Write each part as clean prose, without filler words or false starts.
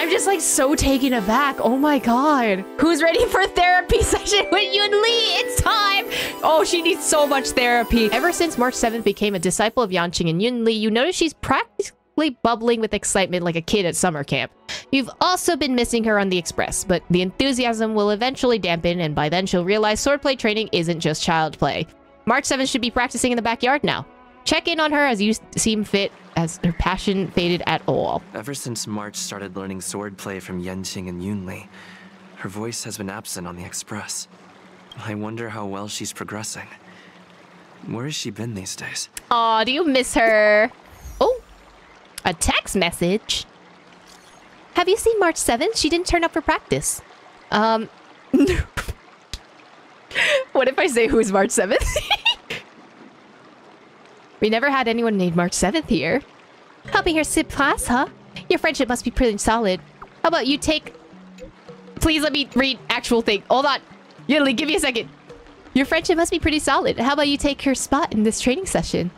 I'm just like so taken aback. Oh my god. Who's ready for a therapy session with Yun Li? It's time. Oh, she needs so much therapy. Ever since March 7th became a disciple of Yanqing and Yun Li, you notice she's practically bubbling with excitement like a kid at summer camp. You've also been missing her on the express, but the enthusiasm will eventually dampen, and by then she'll realize swordplay training isn't just child play. March 7th should be practicing in the backyard now. Check in on her as you seem fit, as her passion faded at all. Ever since March started learning swordplay from Yanqing and Yun Li, her voice has been absent on the express. I wonder how well she's progressing. Where has she been these days? Aw, do you miss her? Oh, a text message. Have you seen March 7th? She didn't turn up for practice. What if I say who's March 7th? We never had anyone named March 7th here. Helping her sip class, huh? Your friendship must be pretty solid. How about you take... Please let me read actual thing. Hold on. Yuli, give me a second. Your friendship must be pretty solid. How about you take her spot in this training session?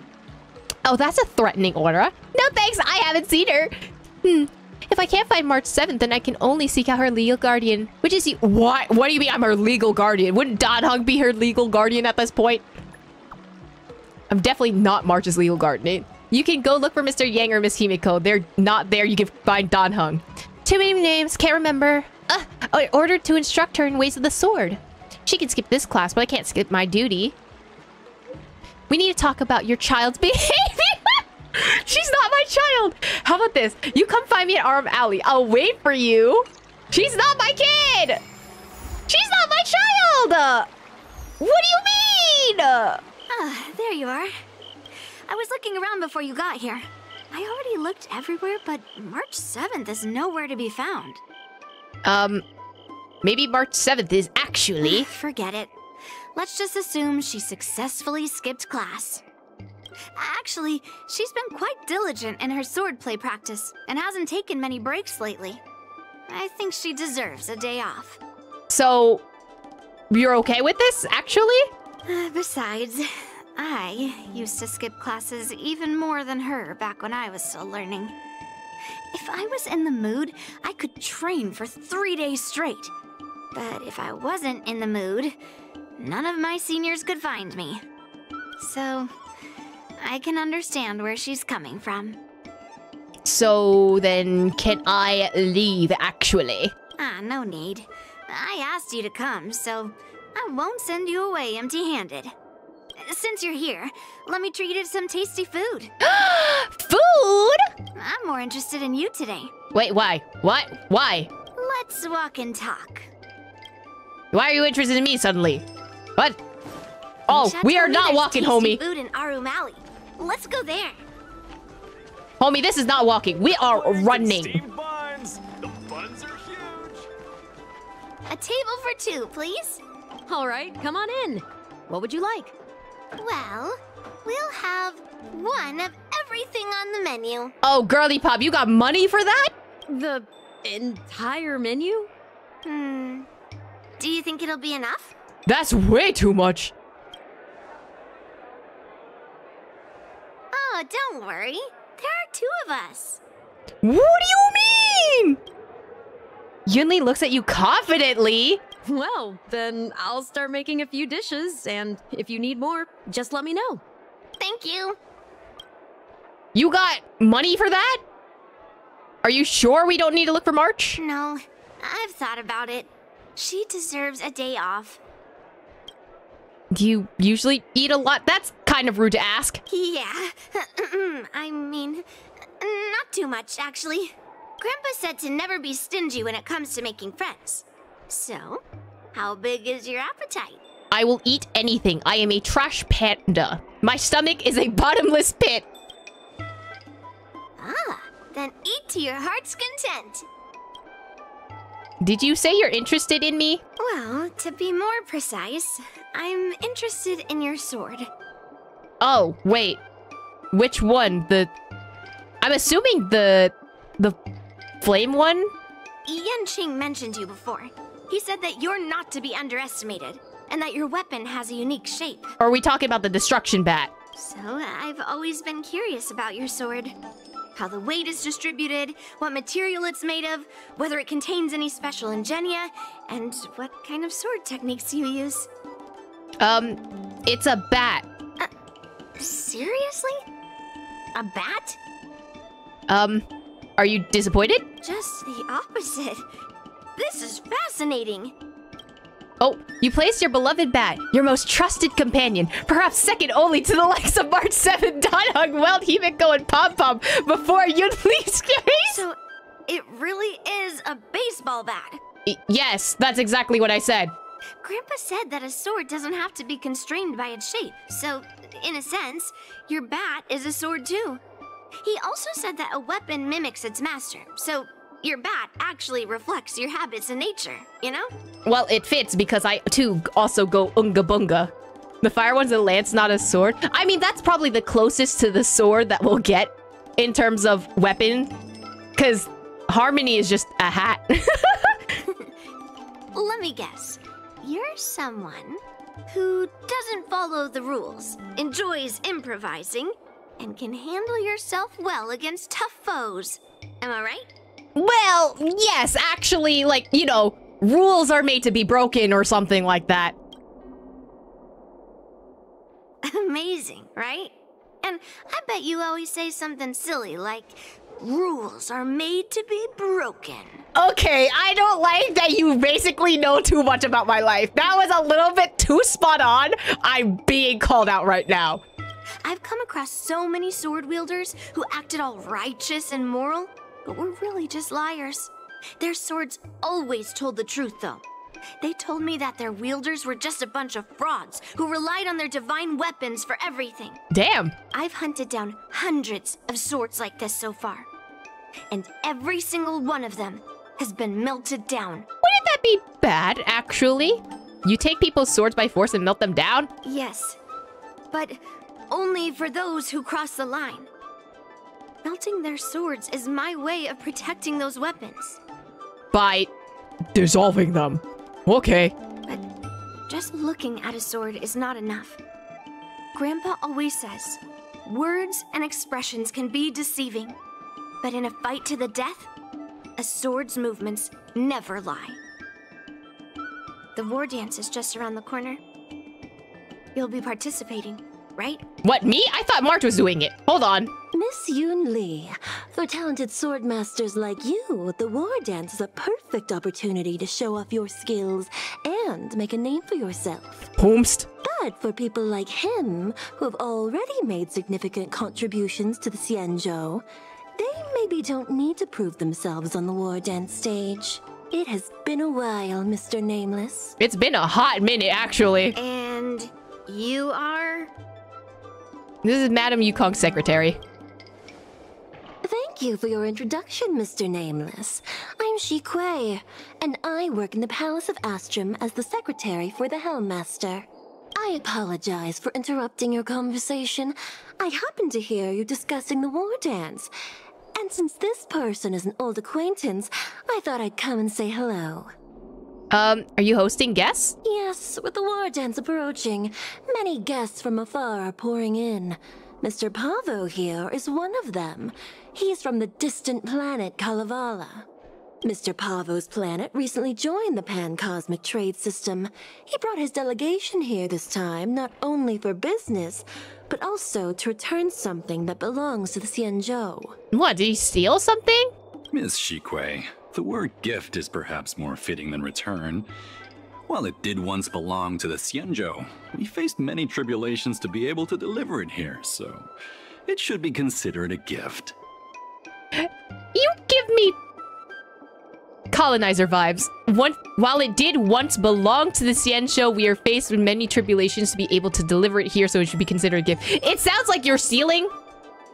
Oh, that's a threatening order. No thanks, I haven't seen her. If I can't find March 7th, then I can only seek out her legal guardian. Which is you. What do you mean I'm her legal guardian? Wouldn't Dan Heng be her legal guardian at this point? I'm definitely not March's legal guardian. You can go look for Mr. Yang or Miss Himiko. They're not there. You can find Dan Heng. Too many names. Can't remember. I ordered to instruct her in ways of the sword. She can skip this class, but I can't skip my duty. We need to talk about your child's behavior. She's not my child. How about this? You come find me at Arm Alley. I'll wait for you. She's not my kid. She's not my child. What do you mean? There you are. I was looking around before you got here. I already looked everywhere, but March 7th is nowhere to be found. Maybe March 7th is actually... Forget it. Let's just assume she successfully skipped class. Actually, she's been quite diligent in her swordplay practice and hasn't taken many breaks lately. I think she deserves a day off. So, you're okay with this, actually? Besides, I used to skip classes even more than her back when I was still learning. If I was in the mood, I could train for 3 days straight. But if I wasn't in the mood, none of my seniors could find me. So, I can understand where she's coming from. So then, can I leave, actually? No need. I asked you to come, so I won't send you away empty-handed. Since you're here, let me treat you to some tasty food. Food? I'm more interested in you today. Wait, why? What? Why? Let's walk and talk. Why are you interested in me suddenly? What? Oh, we are not walking, homie. Food in Arum Alley. Let's go there. Homie, this is not walking. We are running. Steamed buns. The buns are huge. A table for two, please. All right, come on in. What would you like? Well, we'll have one of everything on the menu. Oh, girly pop, you got money for that? The entire menu? Do you think it'll be enough? That's way too much. Oh, don't worry. There are two of us. What do you mean? Yunli looks at you confidently. Well, then I'll start making a few dishes, and if you need more, just let me know. Thank you. You got money for that? Are you sure we don't need to look for March? No, I've thought about it. She deserves a day off. Do you usually eat a lot? That's kind of rude to ask. Yeah. I mean, not too much, actually. Grandpa said to never be stingy when it comes to making friends. So, how big is your appetite? I will eat anything. I am a trash panda. My stomach is a bottomless pit. Then eat to your heart's content. Did you say you're interested in me? Well, to be more precise, I'm interested in your sword. Oh, wait. Which one? I'm assuming the flame one? Yanqing mentioned you before. He said that you're not to be underestimated, and that your weapon has a unique shape. Or are we talking about the destruction bat? So, I've always been curious about your sword. how the weight is distributed, what material it's made of, whether it contains any special ingenia, and what kind of sword techniques you use. It's a bat. Seriously? A bat? Are you disappointed? Just the opposite. This is fascinating. Oh, you placed your beloved bat, your most trusted companion, perhaps second only to the likes of March 7, Danhug, Weld, Himiko, and Pom Pom, before Yunli's case? So, it really is a baseball bat. Yes, that's exactly what I said. Grandpa said that a sword doesn't have to be constrained by its shape, so, in a sense, your bat is a sword too. He also said that a weapon mimics its master, so your bat actually reflects your habits and nature, you know? Well, it fits because I, too, also go Unga Bunga. The fire one's a lance, not a sword. I mean, that's probably the closest to the sword that we'll get in terms of weapon, because Harmony is just a hat. Let me guess. You're someone who doesn't follow the rules, enjoys improvising, and can handle yourself well against tough foes. Am I right? Well, yes, actually, like, you know, rules are made to be broken or something like that. Amazing, right? And I bet you always say something silly like, rules are made to be broken. Okay, I don't like that you basically know too much about my life. That was a little bit too spot on. I'm being called out right now. I've come across so many sword wielders who acted all righteous and moral, but were really just liars. Their swords always told the truth, though. They told me that their wielders were just a bunch of frauds who relied on their divine weapons for everything. Damn. I've hunted down hundreds of swords like this so far, and every single one of them has been melted down. Wouldn't that be bad, actually? You take people's swords by force and melt them down? Yes, but only for those who cross the line. Melting their swords is my way of protecting those weapons. By dissolving them. Okay. But just looking at a sword is not enough. Grandpa always says, words and expressions can be deceiving, but in a fight to the death, a sword's movements never lie. The war dance is just around the corner. You'll be participating, right? What, me? I thought March was doing it. Hold on. Miss Yoon Lee, for talented sword masters like you, the war dance is a perfect opportunity to show off your skills and make a name for yourself. Whomst. But for people like him, who have already made significant contributions to the Xianzhou, they maybe don't need to prove themselves on the war dance stage. It has been a while, Mr. Nameless. It's been a hot minute, actually. And you are? This is Madam Yukong's secretary. Thank you for your introduction, Mr. Nameless. I'm Shi Kuei, and I work in the Palace of Astrum as the secretary for the Helmmaster. I apologize for interrupting your conversation. I happened to hear you discussing the war dance. And since this person is an old acquaintance, I thought I'd come and say hello. Are you hosting guests? Yes, with the war dance approaching, many guests from afar are pouring in. Mr. Pavo here is one of them. He's from the distant planet Kalevala. Mr. Pavo's planet recently joined the Pan-Cosmic Trade System. He brought his delegation here this time, not only for business, but also to return something that belongs to the Xianzhou. What, did he steal something? Miss Shi Kuei, the word gift is perhaps more fitting than return. While it did once belong to the Xianzhou, we faced many tribulations to be able to deliver it here, so it should be considered a gift. You give me colonizer vibes. While it did once belong to the Xianzhou, we are faced with many tribulations to be able to deliver it here, so it should be considered a gift. It sounds like you're stealing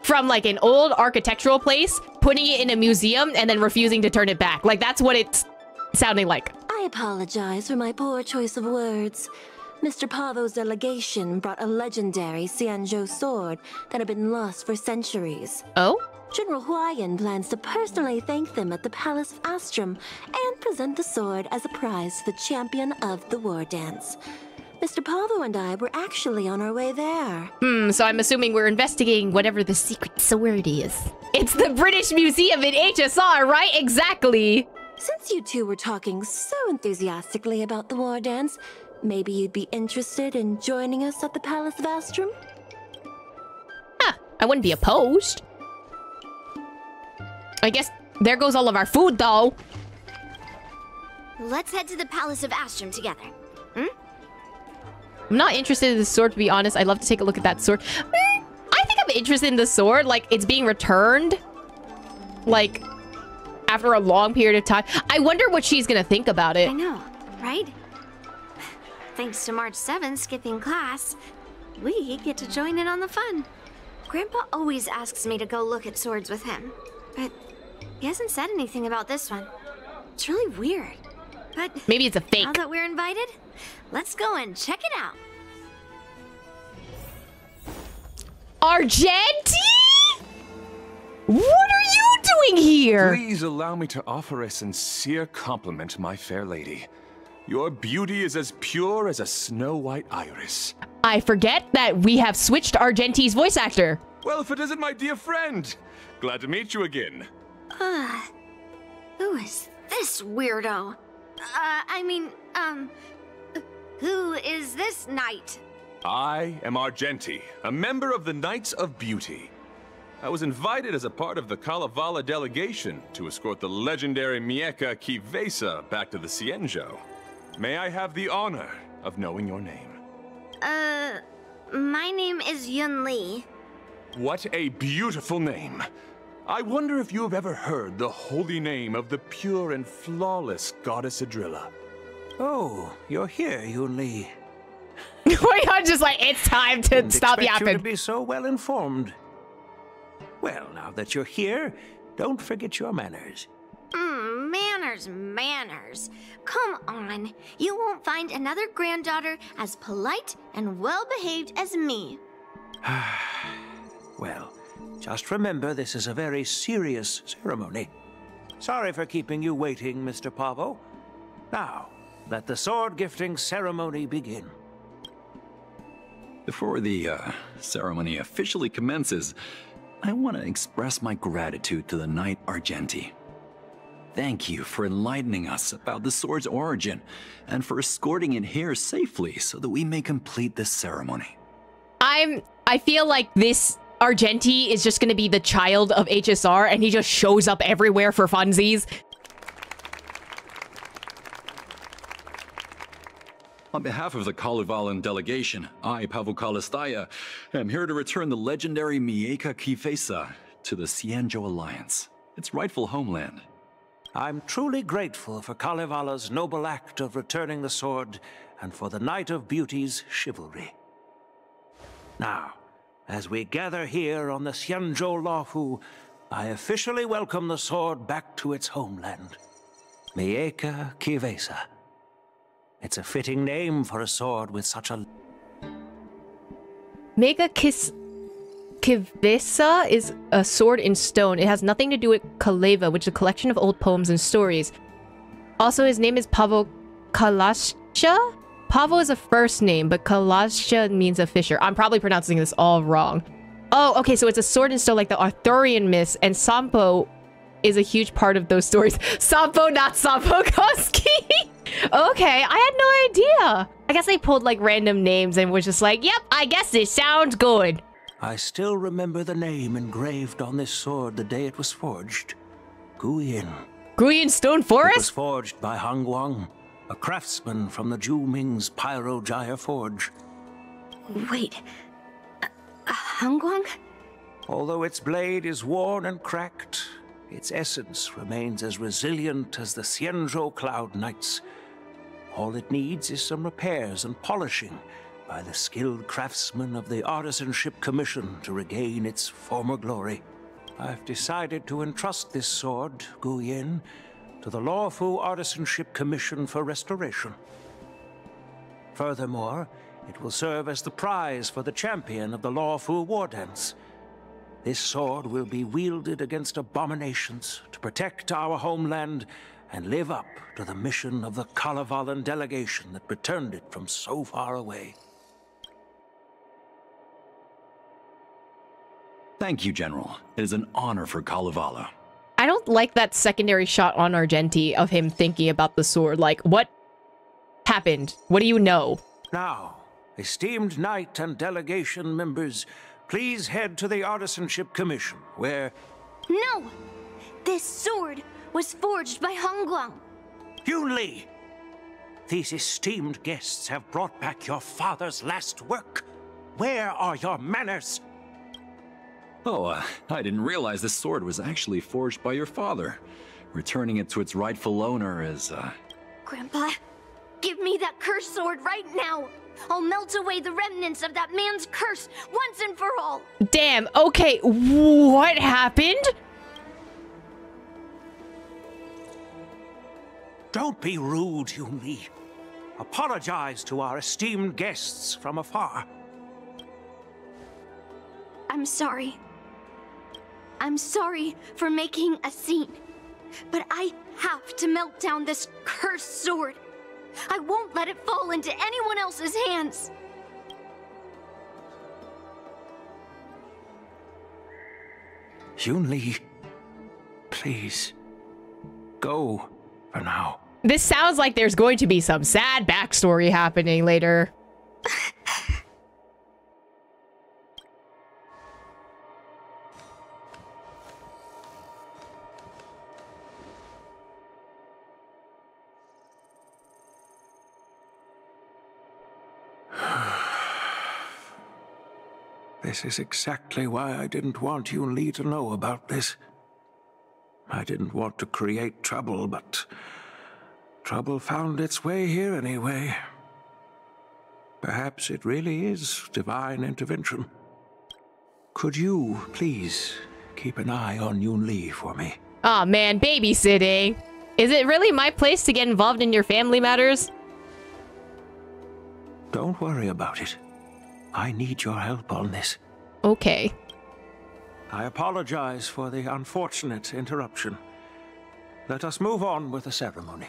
from like an old architectural place, putting it in a museum, and then refusing to turn it back. Like, that's what it's sounding like. I apologize for my poor choice of words. Mr. Pavo's delegation brought a legendary Xianzhou sword that had been lost for centuries. Oh? General Huayan plans to personally thank them at the Palace of Astrum and present the sword as a prize to the champion of the war dance. Mr. Pavo and I were actually on our way there. So I'm assuming we're investigating whatever the secret sword is. It's the British Museum in HSR, right? Exactly. Since you two were talking so enthusiastically about the war dance, maybe you'd be interested in joining us at the Palace of Astrum? I wouldn't be opposed. I guess there goes all of our food, though. Let's head to the Palace of Astrum together. I'm not interested in the sword, to be honest. I'd love to take a look at that sword. I think I'm interested in the sword. Like, it's being returned. Like, after a long period of time. I wonder what she's gonna think about it. I know, right? Thanks to March 7th skipping class, we get to join in on the fun. Grandpa always asks me to go look at swords with him, but he hasn't said anything about this one. It's really weird. But maybe it's a fake. Now that we're invited, let's go and check it out. Argenti? What are you doing here? Please allow me to offer a sincere compliment, my fair lady. Your beauty is as pure as a snow-white iris. I forget that we have switched Argenti's voice actor. Well, if it isn't my dear friend. Glad to meet you again. Who is this weirdo? Who is this knight? I am Argenti, a member of the Knights of Beauty. I was invited as a part of the Kalevala delegation to escort the legendary Mieka Kivesa back to the Xianzhou. May I have the honor of knowing your name? My name is Yun Li. What a beautiful name. I wonder if you have ever heard the holy name of the pure and flawless goddess Adrilla. Oh, you're here, Yun Li. We're just like, it's time to stop yapping. You to be so well informed. Well, now that you're here, don't forget your manners. Manners. Come on. You won't find another granddaughter as polite and well-behaved as me. Well, just remember this is a very serious ceremony. Sorry for keeping you waiting, Mr. Pavo. Now, let the sword gifting ceremony begin. Before the ceremony officially commences, I want to express my gratitude to the Knight Argenti. Thank you for enlightening us about the sword's origin and for escorting it here safely so that we may complete this ceremony. I feel like this Argenti is just going to be the child of HSR and he just shows up everywhere for funsies. On behalf of the Kalevalan delegation, I, Pavel Kalistaya, am here to return the legendary Mieka Kivesa to the Xianzhou Alliance, its rightful homeland. I'm truly grateful for Kalevala's noble act of returning the sword and for the Knight of Beauty's chivalry. Now, as we gather here on the Xianzhou Luofu, I officially welcome the sword back to its homeland. Mieka Kivesa. It's a fitting name for a sword with such a... Mieka Kivesa is a sword in stone. It has nothing to do with Kaleva, which is a collection of old poems and stories. Also, his name is Pavo Kalasha? Pavo is a first name, but Kalasha means a fisher. I'm probably pronouncing this all wrong. Oh, okay, so it's a sword in stone like the Arthurian myths, and Sampo is a huge part of those stories. Sampo, not Sampo Koski! Okay, I had no idea. I guess they pulled like random names and was just like, yep, I guess this sounds good. I still remember the name engraved on this sword the day it was forged. Guyin. Guyin Stone Forest? It was forged by Hangguang, a craftsman from the Zhu Ming's Pyrojaya Forge. Wait, Hangguang? Although its blade is worn and cracked, its essence remains as resilient as the Xianzhou Cloud Knights. All it needs is some repairs and polishing by the skilled craftsmen of the Artisanship Commission to regain its former glory. I've decided to entrust this sword, Guyin, to the Luofu Artisanship Commission for restoration. Furthermore, it will serve as the prize for the champion of the Luofu War Dance. This sword will be wielded against abominations to protect our homeland and live up to the mission of the Kalevalan delegation that returned it from so far away. Thank you, General. It is an honor for Kalevala. I don't like that secondary shot on Argenti of him thinking about the sword. Like, what happened? What do you know? Now, esteemed knight and delegation members, please head to the Artisanship Commission, where... No! This sword was forged by Hongguang. Yunli! These esteemed guests have brought back your father's last work. Where are your manners? Oh, I didn't realize this sword was actually forged by your father. Returning it to its rightful owner is, Grandpa, give me that cursed sword right now! I'll melt away the remnants of that man's curse once and for all! Damn, okay, what happened? Don't be rude, Yunli. Apologize to our esteemed guests from afar. I'm sorry. I'm sorry for making a scene. But I have to melt down this cursed sword. I won't let it fall into anyone else's hands. Yunli, please, go for now. This sounds like there's going to be some sad backstory happening later. This is exactly why I didn't want Yunli to know about this. I didn't want to create trouble, but trouble found its way here anyway. Perhaps it really is divine intervention. Could you, please, keep an eye on Yunli for me? Aw, man, babysitting. Is it really my place to get involved in your family matters? Don't worry about it. I need your help on this. Okay. I apologize for the unfortunate interruption. Let us move on with the ceremony.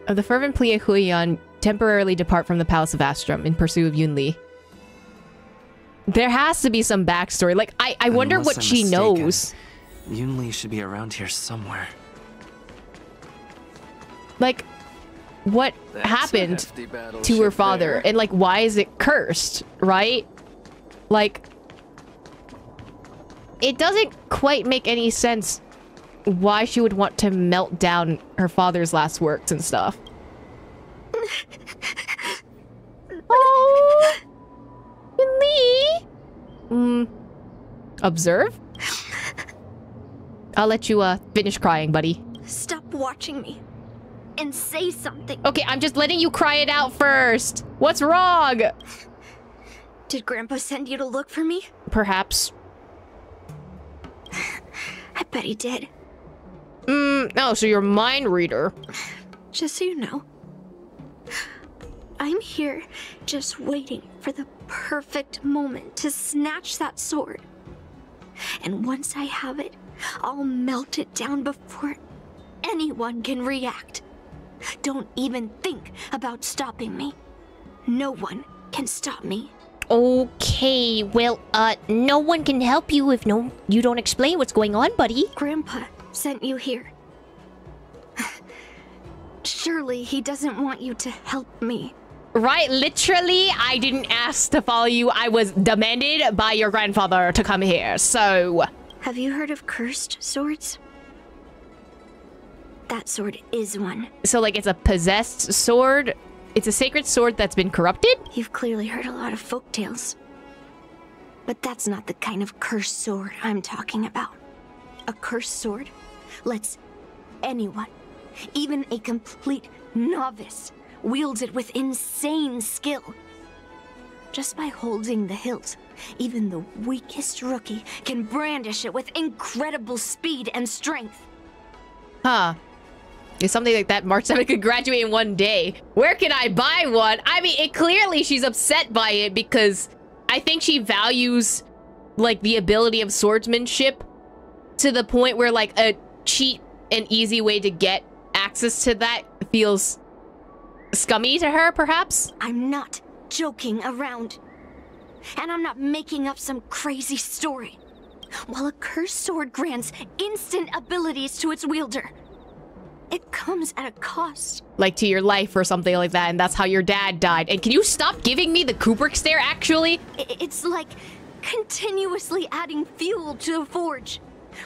The fervent Plie Huiyan temporarily depart from the Palace of Astrum in pursuit of Yunli. There has to be some backstory. Like, I wonder Unless what I'm she mistaken, knows. Yunli should be around here somewhere. Like, what happened to her father? And, like, why is it cursed, right? Like, it doesn't quite make any sense why she would want to melt down her father's last works and stuff. Oh, Yunli. Observe? I'll let you finish crying, buddy. Stop watching me and say something. Okay, I'm just letting you cry it out first. What's wrong? Did Grandpa send you to look for me? Perhaps. I bet he did. Oh, so you're a mind reader. Just so you know, I'm here just waiting for the perfect moment to snatch that sword. And once I have it, I'll melt it down before anyone can react. Don't even think about stopping me. No one can stop me. Okay, well, no one can help you if you don't explain what's going on, buddy. Grandpa sent you here. Surely he doesn't want you to help me. Right, literally, I didn't ask to follow you. I was demanded by your grandfather to come here, so... Have you heard of cursed swords? That sword is one. So, like, it's a possessed sword? It's a sacred sword that's been corrupted? You've clearly heard a lot of folktales. But that's not the kind of cursed sword I'm talking about. A cursed sword lets anyone, even a complete novice, wield it with insane skill. Just by holding the hilt, even the weakest rookie can brandish it with incredible speed and strength. Huh. If something like that, March 7 could graduate in one day. Where can I buy one? I mean, clearly she's upset by it because I think she values, like, the ability of swordsmanship to the point where, like, a cheat an easy way to get access to that feels scummy to her, perhaps? I'm not joking around. And I'm not making up some crazy story. While a cursed sword grants instant abilities to its wielder, it comes at a cost. Like to your life or something like that, and that's how your dad died. And can you stop giving me the Kubrick stare, actually? It's like continuously adding fuel to the forge.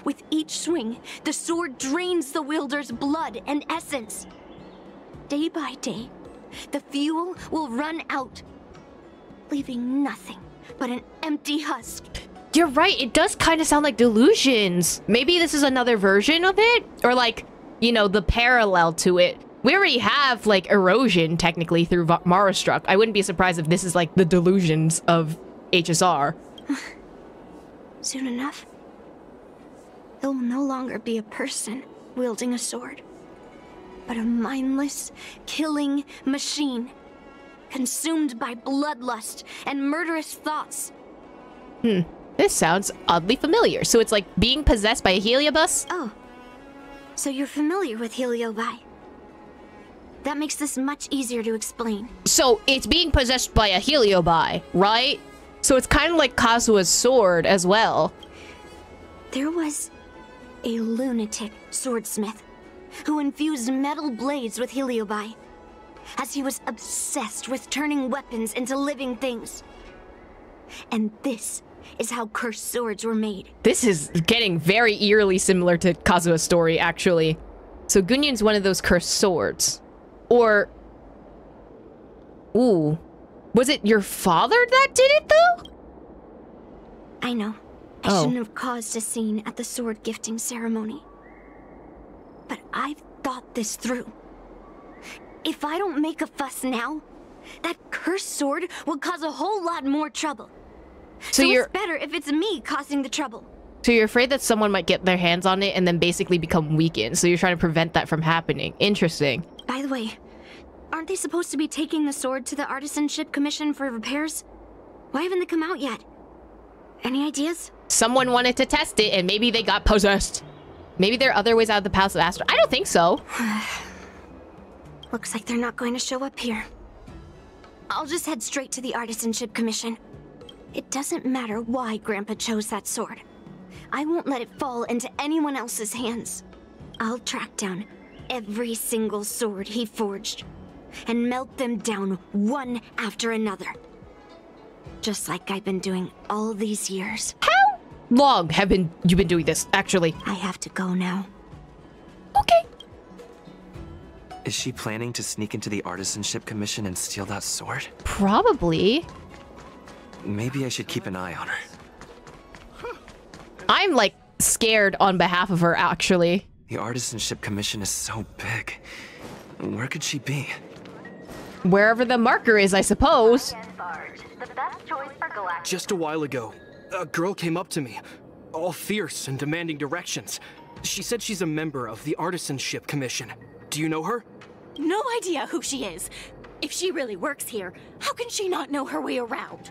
With each swing, the sword drains the wielder's blood and essence. Day by day, the fuel will run out, leaving nothing but an empty husk. You're right, it does kind of sound like delusions. Maybe this is another version of it? Or like, you know, the parallel to it. We already have, like, erosion, technically, through Marastruck. I wouldn't be surprised if this is, like, the delusions of HSR. Soon enough, it will no longer be a person wielding a sword, but a mindless, killing machine, consumed by bloodlust and murderous thoughts. This sounds oddly familiar. So it's like being possessed by a heliobus? Oh, so you're familiar with Heliobi. That makes this much easier to explain. So it's being possessed by a heliobi, right? So it's kind of like Kazuha's sword as well. There was a lunatic swordsmith who infused metal blades with Heliobi, as he was obsessed with turning weapons into living things. And this is how cursed swords were made. This is getting very eerily similar to Kazuha's story, actually. So Gunyun's one of those cursed swords. Or... Ooh. Was it your father that did it, though? I know. I shouldn't have caused a scene at the sword gifting ceremony. But I've thought this through. If I don't make a fuss now, that cursed sword will cause a whole lot more trouble. So it's better if it's me causing the trouble. So you're afraid that someone might get their hands on it and then basically become weakened. So you're trying to prevent that from happening. Interesting. By the way, aren't they supposed to be taking the sword to the Artisanship Commission for repairs? Why haven't they come out yet? Any ideas? Someone wanted to test it and maybe they got possessed. Maybe there are other ways out of the Palace of Astor. I don't think so. Looks like they're not going to show up here. I'll just head straight to the Artisanship Commission. It doesn't matter why Grandpa chose that sword. I won't let it fall into anyone else's hands. I'll track down every single sword he forged and melt them down one after another. Just like I've been doing all these years. How long have you been doing this, actually? I have to go now. Okay. Is she planning to sneak into the Artisanship Commission and steal that sword? Probably. Maybe I should keep an eye on her. I'm, like, scared on behalf of her, actually. The Artisanship Commission is so big. Where could she be? Wherever the marker is, I suppose. Just a while ago, a girl came up to me, all fierce and demanding directions. She said she's a member of the Artisanship Commission. Do you know her? No idea who she is. If she really works here, how can she not know her way around?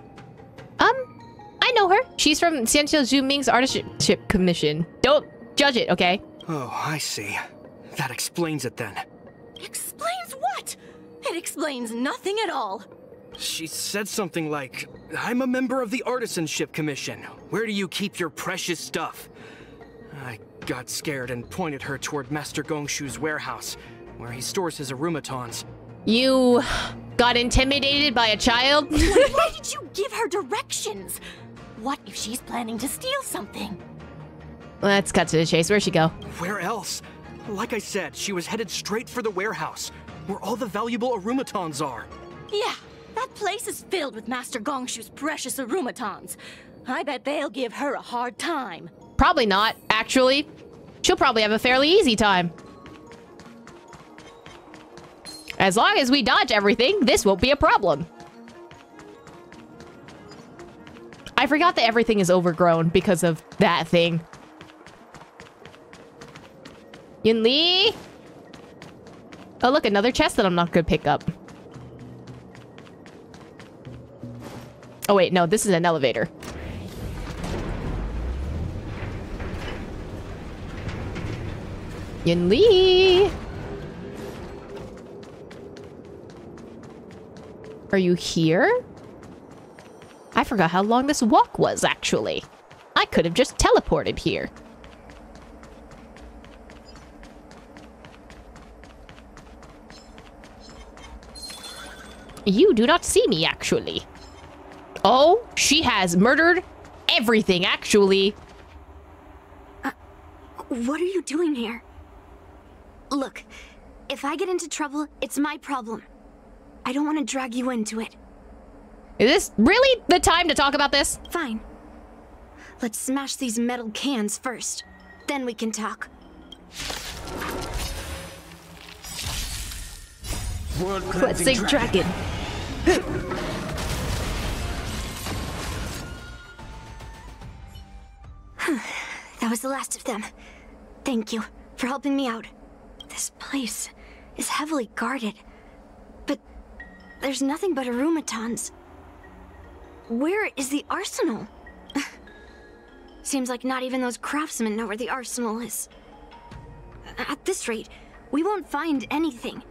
I know her. She's from Xianqiu Zhuming's Artisanship Commission. Don't judge it, okay? Oh, I see. That explains it then. Explains what? It explains nothing at all. She said something like, I'm a member of the Artisanship Commission. Where do you keep your precious stuff? I got scared and pointed her toward Master Gongshu's warehouse, where he stores his arumatons. You got intimidated by a child? Why did you give her directions? What if she's planning to steal something? Let's cut to the chase. Where'd she go? Where else? Like I said, she was headed straight for the warehouse, where all the valuable arumatons are. Yeah, that place is filled with Master Gongshu's precious arumatons. I bet they'll give her a hard time. Probably not, actually. She'll probably have a fairly easy time. As long as we dodge everything, this won't be a problem. I forgot that everything is overgrown because of that thing. Yunli! Oh, look, another chest that I'm not gonna pick up. Oh, wait, no, this is an elevator. Yunli! Are you here? I forgot how long this walk was, actually. I could have just teleported here. You do not see me, actually. Oh, she has murdered everything, actually. What are you doing here? Look, if I get into trouble, it's my problem. I don't want to drag you into it. Is this really the time to talk about this? Fine. Let's smash these metal cans first. Then we can talk. Cleansing dragon. That was the last of them. Thank you for helping me out. This place is heavily guarded, but there's nothing but arumatons. Where is the arsenal? Seems like not even those craftsmen know where the arsenal is. At this rate, we won't find anything.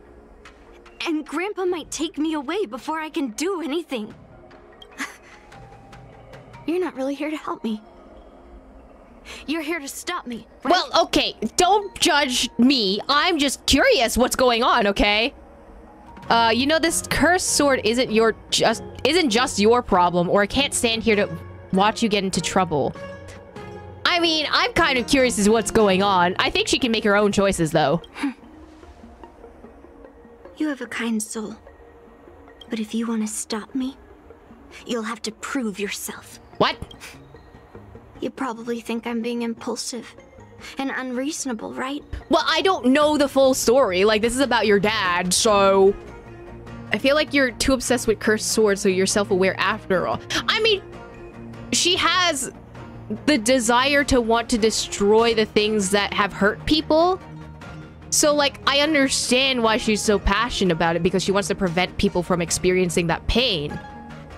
And Grandpa might take me away before I can do anything. You're not really here to help me. You're here to stop me, right? Well, okay, don't judge me. I'm just curious what's going on, okay? You know, this cursed sword isn't just your problem, or I can't stand here to watch you get into trouble. I mean, I'm kind of curious as to what's going on. I think she can make her own choices, though. You have a kind soul. But if you want to stop me, you'll have to prove yourself. What? You probably think I'm being impulsive and unreasonable, right? Well, I don't know the full story. Like, this is about your dad, so... I feel like you're too obsessed with cursed swords, so you're self-aware after all. I mean, she has the desire to want to destroy the things that have hurt people. So, like, I understand why she's so passionate about it, because she wants to prevent people from experiencing that pain.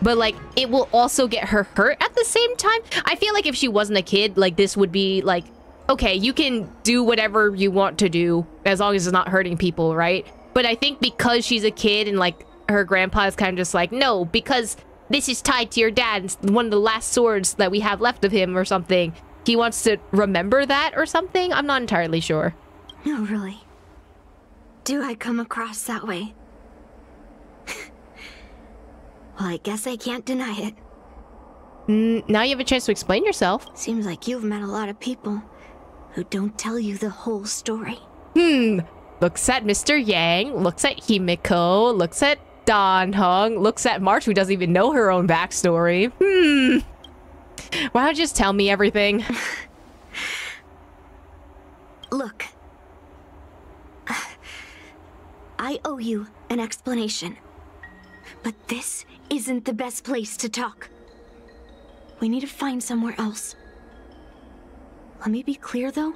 But, like, it will also get her hurt at the same time. I feel like if she wasn't a kid, like, this would be, like, okay, you can do whatever you want to do as long as it's not hurting people, right? But I think because she's a kid and, like, her grandpa is kind of just like, no, because this is tied to your dad. It's one of the last swords that we have left of him or something. He wants to remember that or something? I'm not entirely sure. No, really. Do I come across that way? Well, I guess I can't deny it. Now you have a chance to explain yourself. Seems like you've met a lot of people who don't tell you the whole story. Looks at Mr. Yang, looks at Himiko, looks at Dan Heng, looks at March, who doesn't even know her own backstory. Why don't you just tell me everything? Look. I owe you an explanation. But this isn't the best place to talk. We need to find somewhere else. Let me be clear, though.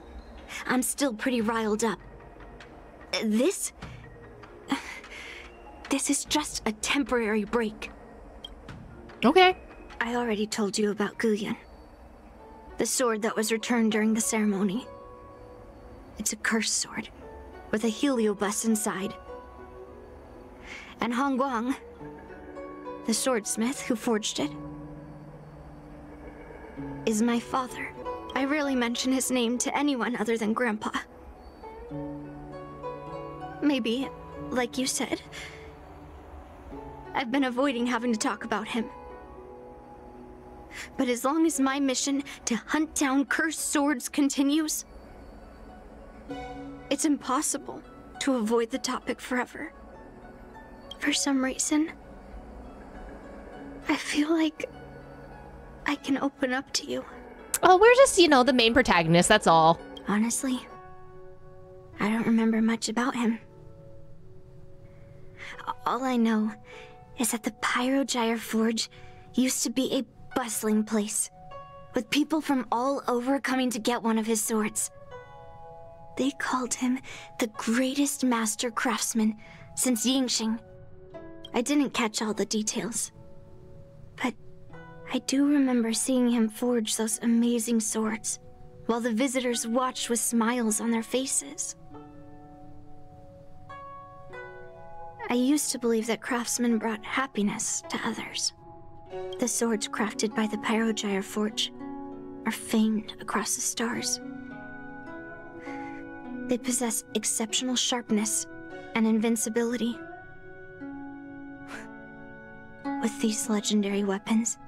I'm still pretty riled up. This is just a temporary break. Okay. I already told you about Guyan. The sword that was returned during the ceremony. It's a cursed sword, with a heliobus inside. And Hongguang, the swordsmith who forged it, is my father. I rarely mention his name to anyone other than Grandpa. Maybe, like you said, I've been avoiding having to talk about him. But as long as my mission to hunt down cursed swords continues, it's impossible to avoid the topic forever. For some reason, I feel like I can open up to you. Oh, we're just, you know, the main protagonist, that's all. Honestly, I don't remember much about him. All I know is that the Pyrogyre Forge used to be a bustling place, with people from all over coming to get one of his swords. They called him the greatest master craftsman since Yingxing. I didn't catch all the details, but I do remember seeing him forge those amazing swords, while the visitors watched with smiles on their faces. I used to believe that craftsmen brought happiness to others. The swords crafted by the Pyrogyre Forge are famed across the stars. They possess exceptional sharpness and invincibility. With these legendary weapons,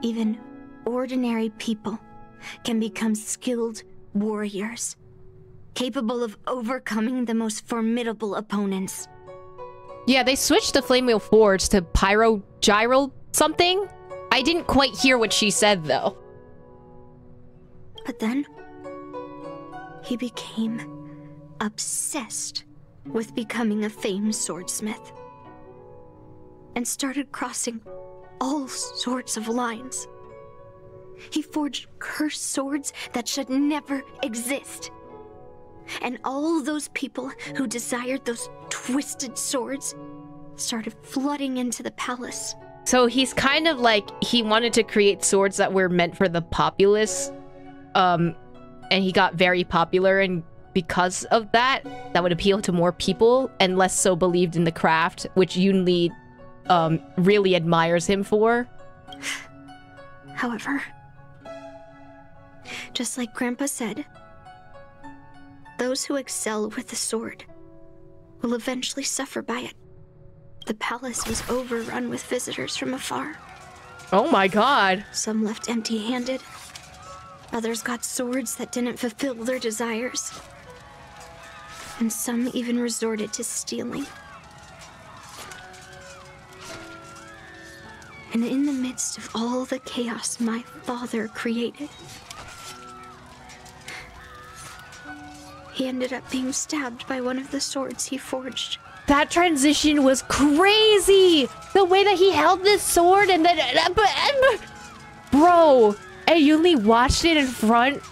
even ordinary people can become skilled warriors, capable of overcoming the most formidable opponents. Yeah, they switched the Flamewheel Forge to Pyrogyral something. I didn't quite hear what she said, though. But then, he became obsessed with becoming a famed swordsmith, and started crossing all sorts of lines. He forged cursed swords that should never exist. And all those people who desired those twisted swords started flooding into the palace. So he's kind of like, he wanted to create swords that were meant for the populace. And he got very popular, and because of that, that would appeal to more people and less so believed in the craft, which Yoon Lee really admires him for. However, just like Grandpa said, those who excel with the sword will eventually suffer by it. The palace was overrun with visitors from afar. Oh my god. Some left empty-handed. Others got swords that didn't fulfill their desires. And some even resorted to stealing. And in the midst of all the chaos my father created, he ended up being stabbed by one of the swords he forged. That transition was crazy! The way that he held this sword and then... Bro, and Yoon Lee watched it in front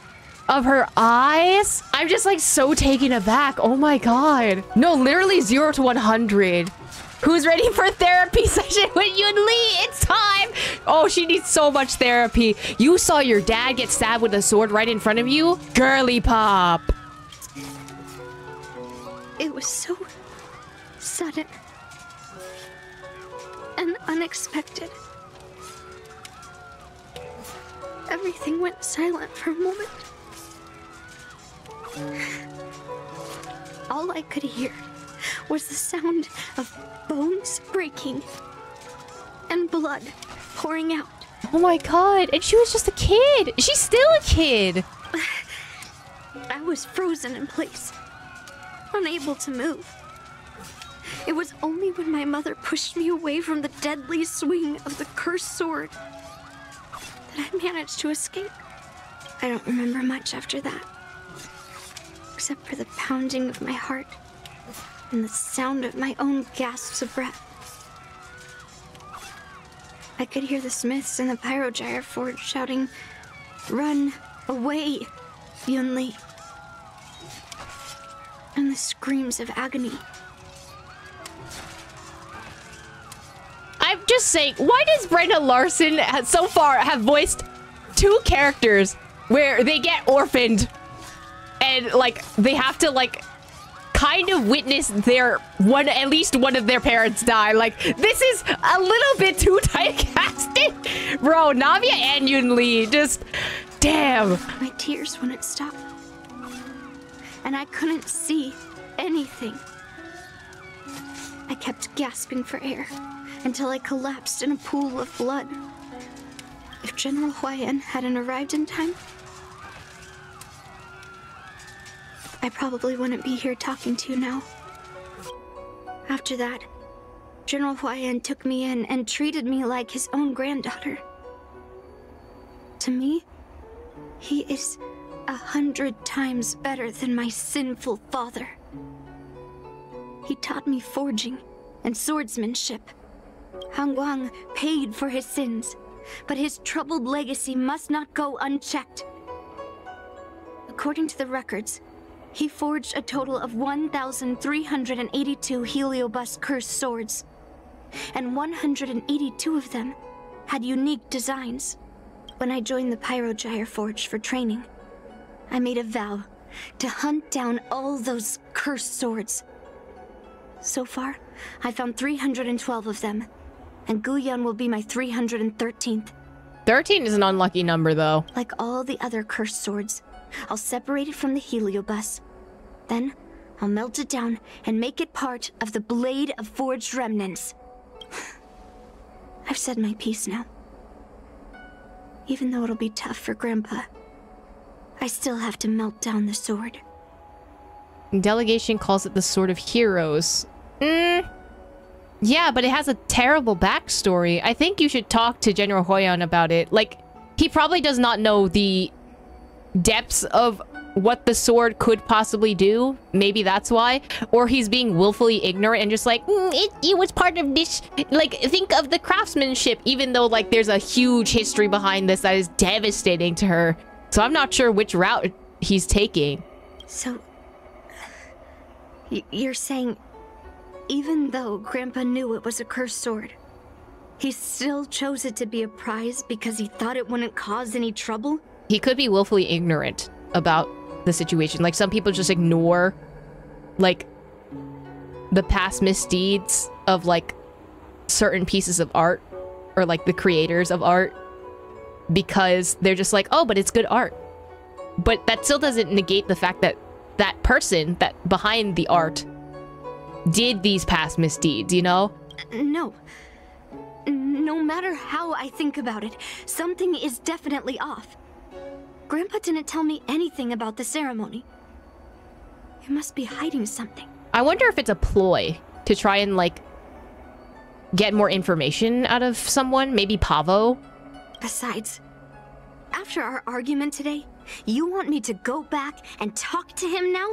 of her eyes? I'm just like so taken aback. Oh my god. No, literally 0 to 100. Who's ready for a therapy session with Yoon Lee? It's time! Oh, she needs so much therapy. You saw your dad get stabbed with a sword right in front of you? Girly pop. It was so sudden and unexpected. Everything went silent for a moment. All I could hear was the sound of bones breaking and blood pouring out. Oh my god, and she was just a kid. She's still a kid. I was frozen in place, unable to move. It was only when my mother pushed me away from the deadly swing of the cursed sword that I managed to escape. I don't remember much after that, except for the pounding of my heart and the sound of my own gasps of breath. I could hear the smiths in the Pyrogyre Forge shouting, "Run away, Yoon Lee," and the screams of agony. I'm just saying, why does Brenda Larson so far have voiced 2 characters where they get orphaned and like they have to like kind of witness their at least one of their parents die? Like, this is a little bit too typecasted. Bro, Navia and Yoon Lee, just damn. My tears wouldn't stop, and I couldn't see anything. I kept gasping for air until I collapsed in a pool of blood. If General Huayan hadn't arrived in time, I probably wouldn't be here talking to you now. After that, General Huayan took me in and treated me like his own granddaughter. To me, he is 100 times better than my sinful father. He taught me forging and swordsmanship. Hangguang paid for his sins, but his troubled legacy must not go unchecked. According to the records, he forged a total of 1,382 Heliobus cursed swords, and 182 of them had unique designs. When I joined the Pyrogyre Forge for training, I made a vow to hunt down all those cursed swords So far, I found 312 of them, and Guyan will be my 313th. 13 is an unlucky number, though. Like all the other cursed swords, I'll separate it from the heliobus. Then, I'll melt it down and make it part of the Blade of Forged Remnants. I've said my piece now. Even though it'll be tough for Grandpa, I still have to melt down the sword. Delegation calls it the Sword of Heroes. Yeah, but it has a terrible backstory. I think you should talk to General Huiyan about it. Like, he probably does not know the depths of what the sword could possibly do. Maybe that's why. Or he's being willfully ignorant and just like, it was part of this. Like, think of the craftsmanship, even though, like, there's a huge history behind this that is devastating to her. So I'm not sure which route he's taking. So, you're saying, even though Grandpa knew it was a cursed sword, he still chose it to be a prize because he thought it wouldn't cause any trouble? He could be willfully ignorant about the situation. Like, some people just ignore, like, the past misdeeds of, like, certain pieces of art, or, like, the creators of art, because they're just like, oh, but it's good art. But that still doesn't negate the fact that that person that behind the art did these past misdeeds, you know? No. No matter how I think about it, something is definitely off. Grandpa didn't tell me anything about the ceremony. He must be hiding something. I wonder if it's a ploy to try and, like, get more information out of someone. Maybe Pavo. Besides, after our argument today, you want me to go back and talk to him now?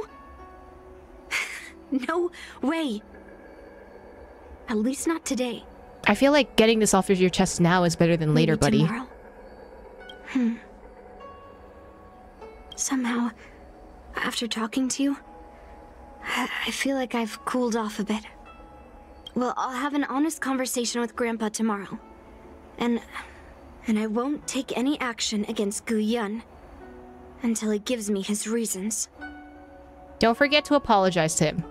No way. At least not today. I feel like getting this off of your chest now is better than later, buddy. Tomorrow. Somehow, after talking to you, I feel like I've cooled off a bit. Well, I'll have an honest conversation with Grandpa tomorrow. And I won't take any action against Guyan until he gives me his reasons. Don't forget to apologize to him.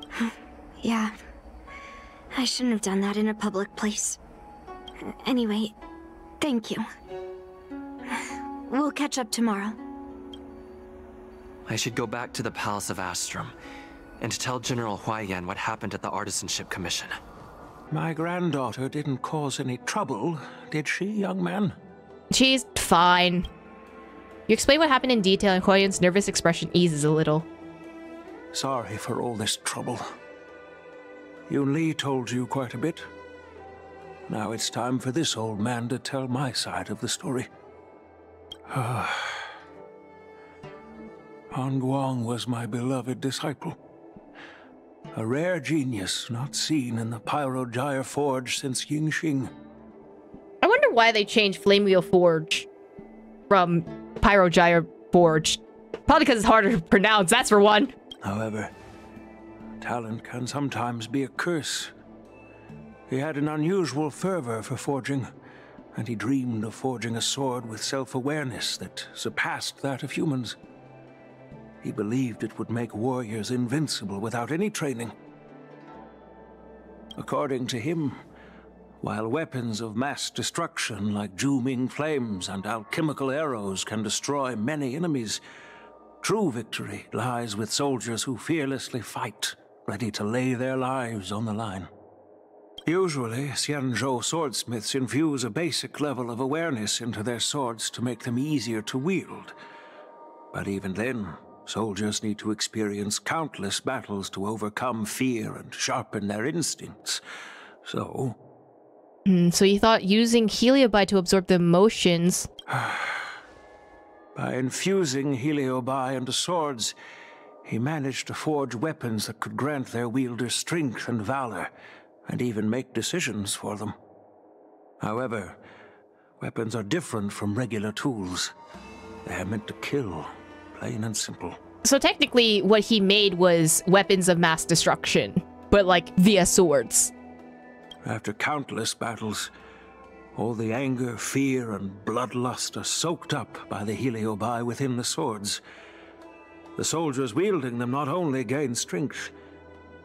Yeah. I shouldn't have done that in a public place. Anyway, thank you. We'll catch up tomorrow. I should go back to the Palace of Astrum and tell General Huiyan what happened at the Artisanship Commission. My granddaughter didn't cause any trouble, did she, young man? She's fine. You explain what happened in detail and Huiyan's nervous expression eases a little. Sorry for all this trouble. Yun Li told you quite a bit. Now it's time for this old man to tell my side of the story. Han Guang was my beloved disciple. A rare genius not seen in the Pyrogyre Forge since Yingxing. I wonder why they changed Flamewheel Forge from Pyrogyre Forge. Probably because it's harder to pronounce, that's for one. However, talent can sometimes be a curse. He had an unusual fervor for forging, and he dreamed of forging a sword with self-awareness that surpassed that of humans. He believed it would make warriors invincible without any training. According to him, while weapons of mass destruction like Zhu-Ming flames and alchemical arrows can destroy many enemies, true victory lies with soldiers who fearlessly fight, ready to lay their lives on the line. Usually, Xianzhou swordsmiths infuse a basic level of awareness into their swords to make them easier to wield. But even then, soldiers need to experience countless battles to overcome fear and sharpen their instincts. So... So you thought using Heliobite to absorb the emotions... By infusing Heliobi into swords, he managed to forge weapons that could grant their wielders strength and valor, and even make decisions for them. However, weapons are different from regular tools. They are meant to kill, plain and simple. So technically, what he made was weapons of mass destruction, but like via swords. After countless battles, all the anger, fear, and bloodlust are soaked up by the Heliobi within the swords. The soldiers wielding them not only gain strength,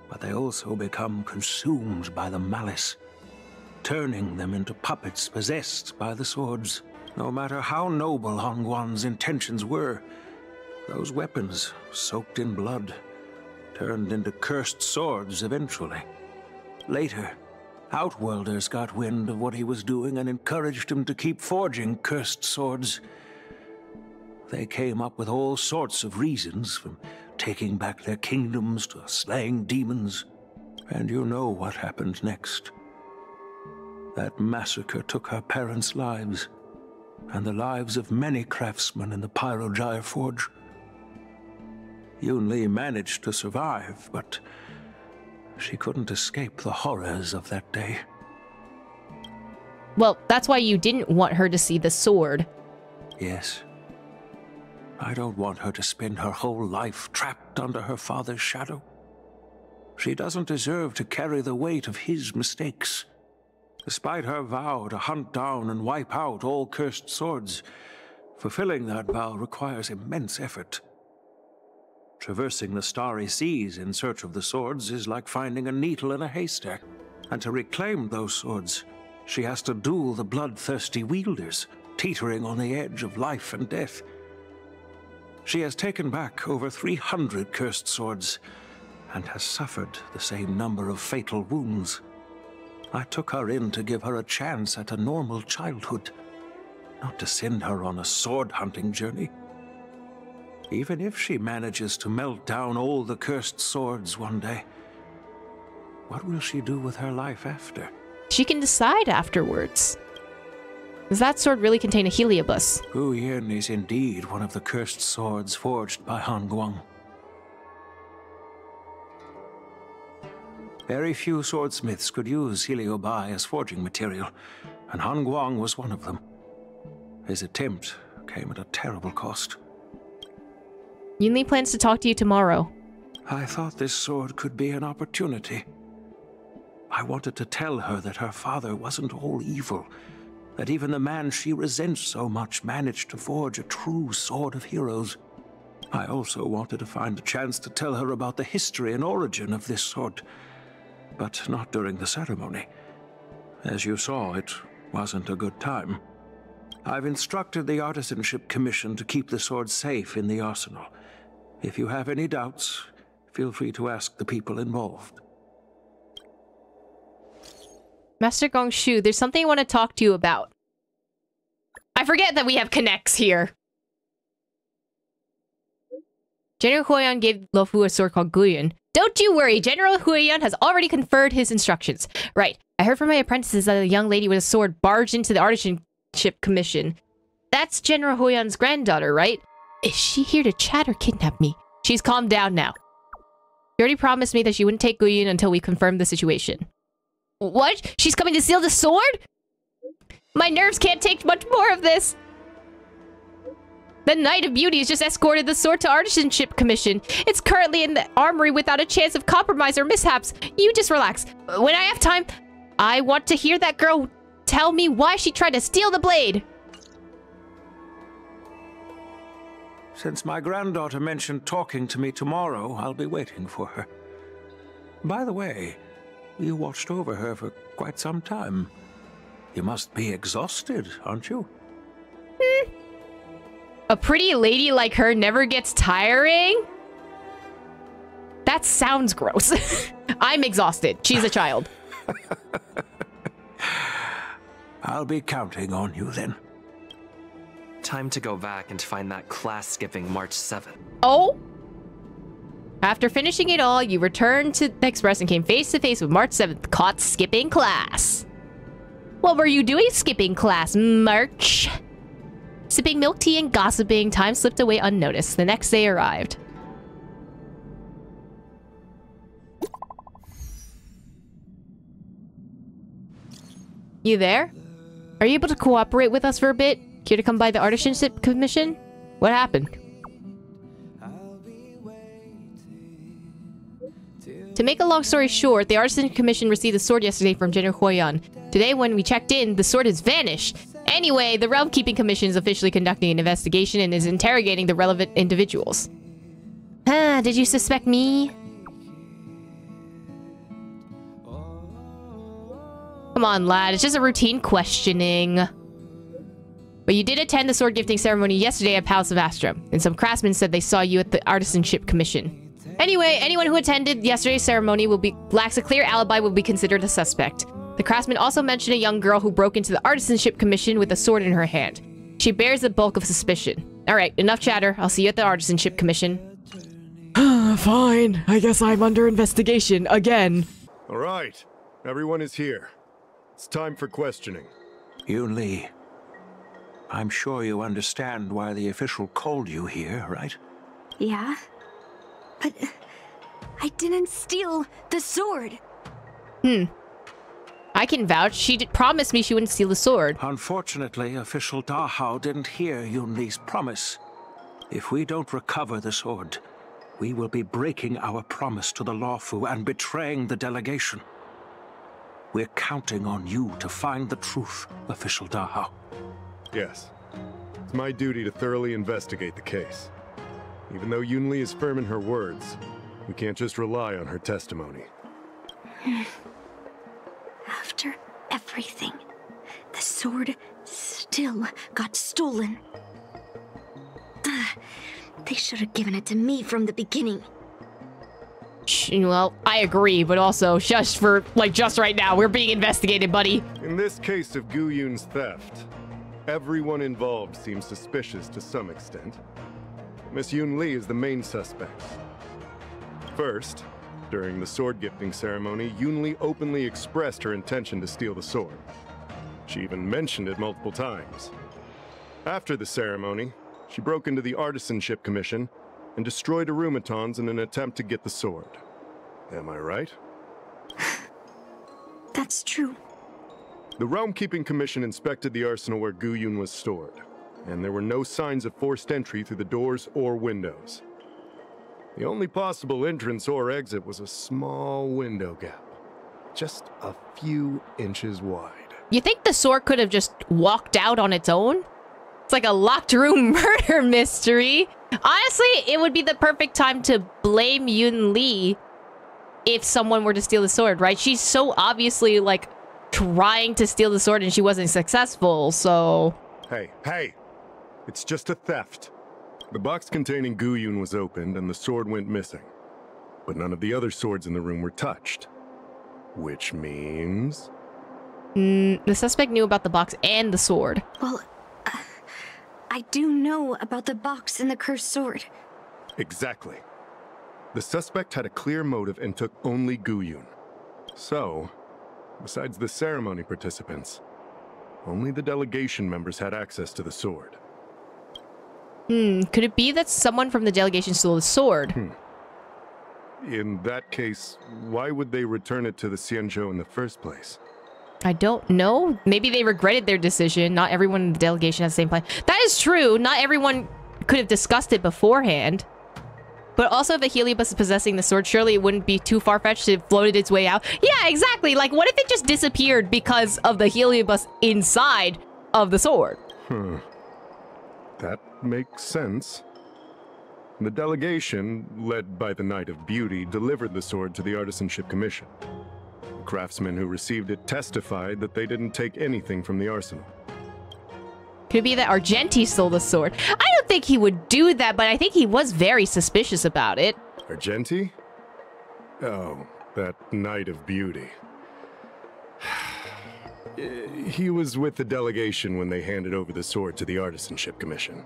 but they also become consumed by the malice, turning them into puppets possessed by the swords. No matter how noble Hongguang's intentions were, those weapons, soaked in blood, turned into cursed swords eventually. Later, Outworlders got wind of what he was doing and encouraged him to keep forging cursed swords. They came up with all sorts of reasons, from taking back their kingdoms to slaying demons. And you know what happened next. That massacre took her parents' lives, and the lives of many craftsmen in the Pyrogyre Forge. Yunli managed to survive, but she couldn't escape the horrors of that day. Well, that's why you didn't want her to see the sword. Yes. I don't want her to spend her whole life trapped under her father's shadow. She doesn't deserve to carry the weight of his mistakes. Despite her vow to hunt down and wipe out all cursed swords, fulfilling that vow requires immense effort. Traversing the starry seas in search of the swords is like finding a needle in a haystack. And to reclaim those swords, she has to duel the bloodthirsty wielders, teetering on the edge of life and death. She has taken back over 300 cursed swords, and has suffered the same number of fatal wounds. I took her in to give her a chance at a normal childhood, not to send her on a sword-hunting journey. Even if she manages to melt down all the cursed swords one day, what will she do with her life after? She can decide afterwards. Does that sword really contain a Heliobus? Guiyuan is indeed one of the cursed swords forged by Hongguang. Very few swordsmiths could use Heliobi as forging material, and Hongguang was one of them. His attempt came at a terrible cost. Yunli plans to talk to you tomorrow. I thought this sword could be an opportunity. I wanted to tell her that her father wasn't all evil, that even the man she resents so much managed to forge a true sword of heroes. I also wanted to find a chance to tell her about the history and origin of this sword, but not during the ceremony. As you saw, it wasn't a good time. I've instructed the Artisanship Commission to keep the sword safe in the arsenal. If you have any doubts, feel free to ask the people involved. Master Gongshu, there's something I want to talk to you about. I forget that we have connects here. General Huiyan gave Luofu a sword called Guiyuan. Don't you worry, General Huiyan has already conferred his instructions. Right, I heard from my apprentices that a young lady with a sword barged into the Artisanship Commission. That's General Huiyan's granddaughter, right? Is she here to chat or kidnap me? She's calmed down now. She already promised me that she wouldn't take Guiyuan until we confirmed the situation. What? She's coming to steal the sword? My nerves can't take much more of this. The Knight of Beauty has just escorted the sword to Artisanship Commission. It's currently in the armory without a chance of compromise or mishaps. You just relax. When I have time, I want to hear that girl tell me why she tried to steal the blade. Since my granddaughter mentioned talking to me tomorrow, I'll be waiting for her. By the way, you watched over her for quite some time. You must be exhausted, aren't you? A pretty lady like her never gets tiring? That sounds gross. I'm exhausted. She's a child. I'll be counting on you then. Time to go back and find that class-skipping March 7th. Oh? After finishing it all, you returned to the Express and came face to face with March 7th, caught skipping class. What were you doing skipping class, March? Sipping milk tea and gossiping, time slipped away unnoticed. The next day arrived. You there? Are you able to cooperate with us for a bit? Here to come by the Artisanship Commission? What happened? To make a long story short, the Artisanship Commission received the sword yesterday from General Huiyan. Today, when we checked in, the sword has vanished. Anyway, the Realm Keeping Commission is officially conducting an investigation and is interrogating the relevant individuals. Did you suspect me? Come on, lad. It's just a routine questioning. But you did attend the sword gifting ceremony yesterday at Palace of Astra, and some craftsmen said they saw you at the Artisanship Commission. Anyway, anyone who attended yesterday's ceremony lacks a clear alibi will be considered a suspect. The craftsman also mentioned a young girl who broke into the Artisanship Commission with a sword in her hand. She bears the bulk of suspicion. Alright, enough chatter. I'll see you at the Artisanship Commission. Fine. I guess I'm under investigation again. Alright. Everyone is here. It's time for questioning. Yunli, I'm sure you understand why the official called you here, right? Yeah? But I didn't steal the sword. I can vouch. She promised me she wouldn't steal the sword. Unfortunately, official Dahao didn't hear Yunli's promise. If we don't recover the sword, we will be breaking our promise to the Lawfu and betraying the delegation. We're counting on you to find the truth, official Dahao. Yes. It's my duty to thoroughly investigate the case. Even though Yunli is firm in her words, we can't just rely on her testimony. After everything, the sword still got stolen. They should have given it to me from the beginning. Well, I agree, but also, shush for, like, just right now. We're being investigated, buddy. In this case of Gu Yun's theft, everyone involved seems suspicious to some extent. Miss Yunli is the main suspect. First, during the sword gifting ceremony, Yunli openly expressed her intention to steal the sword. She even mentioned it multiple times. After the ceremony, she broke into the Artisanship Commission and destroyed Arumatons in an attempt to get the sword. Am I right? That's true. The Realm Keeping Commission inspected the arsenal where Gu Yun was stored, and there were no signs of forced entry through the doors or windows. The only possible entrance or exit was a small window gap, just a few inches wide. You think the sword could have just walked out on its own? It's like a locked room murder mystery. Honestly, it would be the perfect time to blame Yunli if someone were to steal the sword, right? She's so obviously, like, trying to steal the sword and she wasn't successful, so... Hey! It's just a theft. The box containing Gu Yun was opened and the sword went missing. But none of the other swords in the room were touched. Which means... the suspect knew about the box and the sword. Well, I do know about the box and the cursed sword. Exactly. The suspect had a clear motive and took only Gu Yun. So, besides the ceremony participants, only the delegation members had access to the sword. Could it be that someone from the delegation stole the sword? In that case, why would they return it to the Xianzhou in the first place? I don't know. Maybe they regretted their decision. Not everyone in the delegation has the same plan. That is true. Not everyone could have discussed it beforehand. But also, if the Heliobus is possessing the sword, surely it wouldn't be too far-fetched to have floated its way out. Yeah, exactly. Like, what if it just disappeared because of the Heliobus inside of the sword? That makes sense. The delegation, led by the Knight of Beauty, delivered the sword to the Artisanship Commission. The craftsmen who received it testified that they didn't take anything from the arsenal. Could it be that Argenti stole the sword? I don't think he would do that, but I think he was very suspicious about it. Argenti? Oh, that Knight of Beauty. He was with the delegation when they handed over the sword to the Artisanship Commission.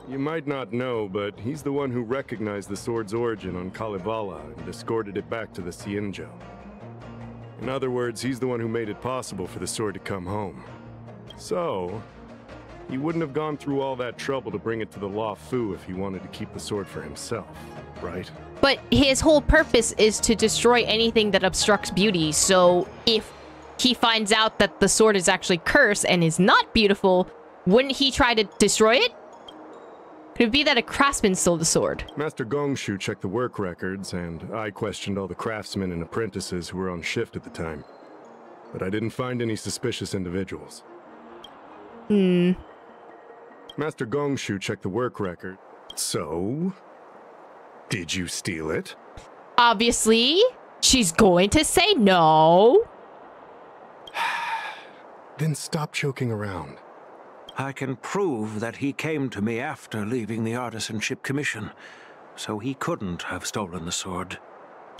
You might not know, but he's the one who recognized the sword's origin on Kalevala and escorted it back to the Xianzhou. In other words, he's the one who made it possible for the sword to come home. So, he wouldn't have gone through all that trouble to bring it to the Lawfu if he wanted to keep the sword for himself, right? But his whole purpose is to destroy anything that obstructs beauty, so if he finds out that the sword is actually cursed and is not beautiful, wouldn't he try to destroy it? Could it be that a craftsman stole the sword? Master Gongshu checked the work records, and I questioned all the craftsmen and apprentices who were on shift at the time. But I didn't find any suspicious individuals. Master Gongshu checked the work record. So, did you steal it? Obviously. She's going to say no. Then stop joking around. I can prove that he came to me after leaving the Artisanship Commission, so he couldn't have stolen the sword.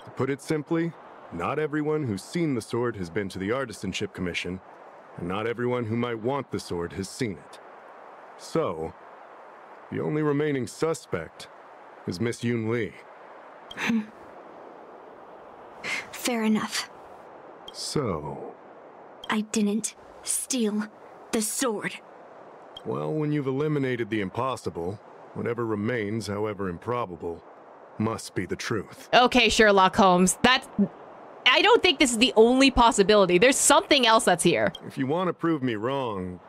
To put it simply, not everyone who's seen the sword has been to the Artisanship Commission, and not everyone who might want the sword has seen it. So, the only remaining suspect is Miss Yoon Lee. Fair enough. So... I didn't steal the sword. Well, when you've eliminated the impossible, whatever remains, however improbable, must be the truth. Okay, Sherlock Holmes. I don't think this is the only possibility. There's something else that's here. If you want to prove me wrong,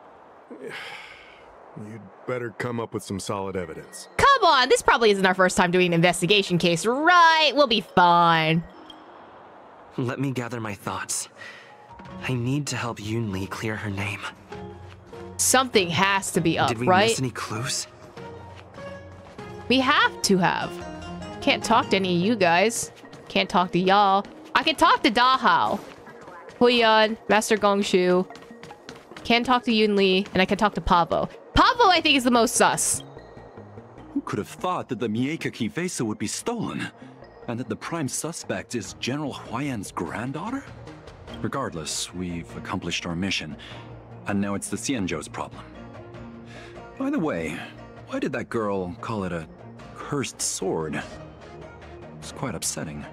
you'd better come up with some solid evidence. Come on, this probably isn't our first time doing an investigation case, right? We'll be fine. Let me gather my thoughts. I need to help Yoon Lee clear her name. Something has to be up, Did we right? miss any clues? We have to have. Can't talk to any of you guys. Can't talk to y'all. I can talk to Dahao, Huiyan, Master Gongshu. Can't talk to Yoon Lee, and I can talk to Pavo. Pavo, I think, is the most sus. Who could have thought that the Mieka Kivesa would be stolen? And that the prime suspect is General Huiyan's granddaughter? Regardless, we've accomplished our mission. And now it's the Xianzhou's problem. By the way, why did that girl call it a cursed sword? It's quite upsetting.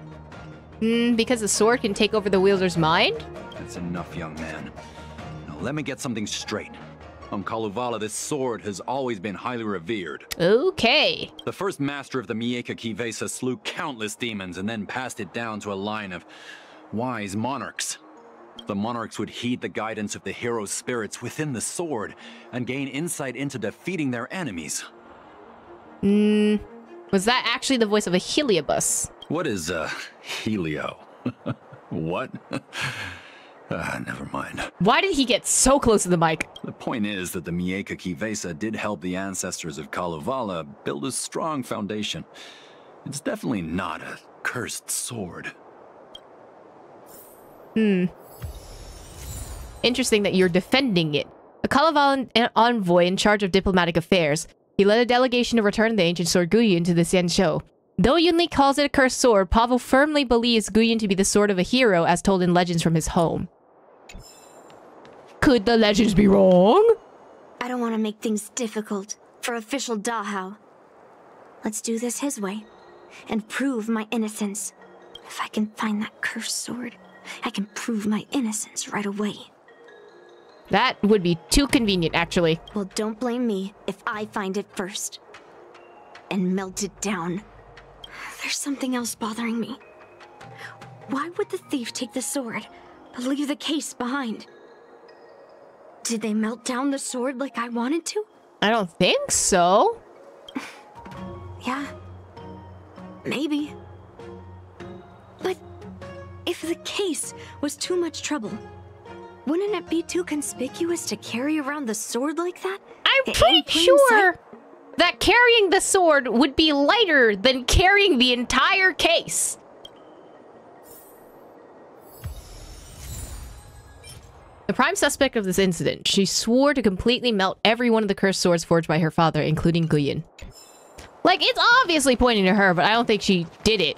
Because the sword can take over the wielder's mind? That's enough, young man. Now let me get something straight. On Kalevala, this sword has always been highly revered. Okay. The first master of the Mieka Kivesa slew countless demons and then passed it down to a line of wise monarchs. The monarchs would heed the guidance of the hero's spirits within the sword and gain insight into defeating their enemies. Was that actually the voice of a Heliobus? What is, Helio? What? Never mind. Why did he get so close to the mic? The point is that the Mieka Kivesa did help the ancestors of Kalevala build a strong foundation. It's definitely not a cursed sword. Interesting that you're defending it. A Kalevalan envoy in charge of diplomatic affairs. He led a delegation to return the ancient sword Guyun to the Xianzhou. Though Yoon Lee calls it a cursed sword, Pavo firmly believes Guyun to be the sword of a hero as told in legends from his home. Could the legends be wrong? I don't want to make things difficult for official Dahao. Let's do this his way and prove my innocence. If I can find that cursed sword, I can prove my innocence right away. That would be too convenient, actually. Well, don't blame me if I find it first. And melt it down. There's something else bothering me. Why would the thief take the sword, but leave the case behind? Did they melt down the sword like I wanted to? I don't think so. Yeah. Maybe. But if the case was too much trouble, wouldn't it be too conspicuous to carry around the sword like that? I'm pretty sure that carrying the sword would be lighter than carrying the entire case. The prime suspect of this incident, she swore to completely melt every one of the cursed swords forged by her father, including Guyun. Like, it's obviously pointing to her, but I don't think she did it.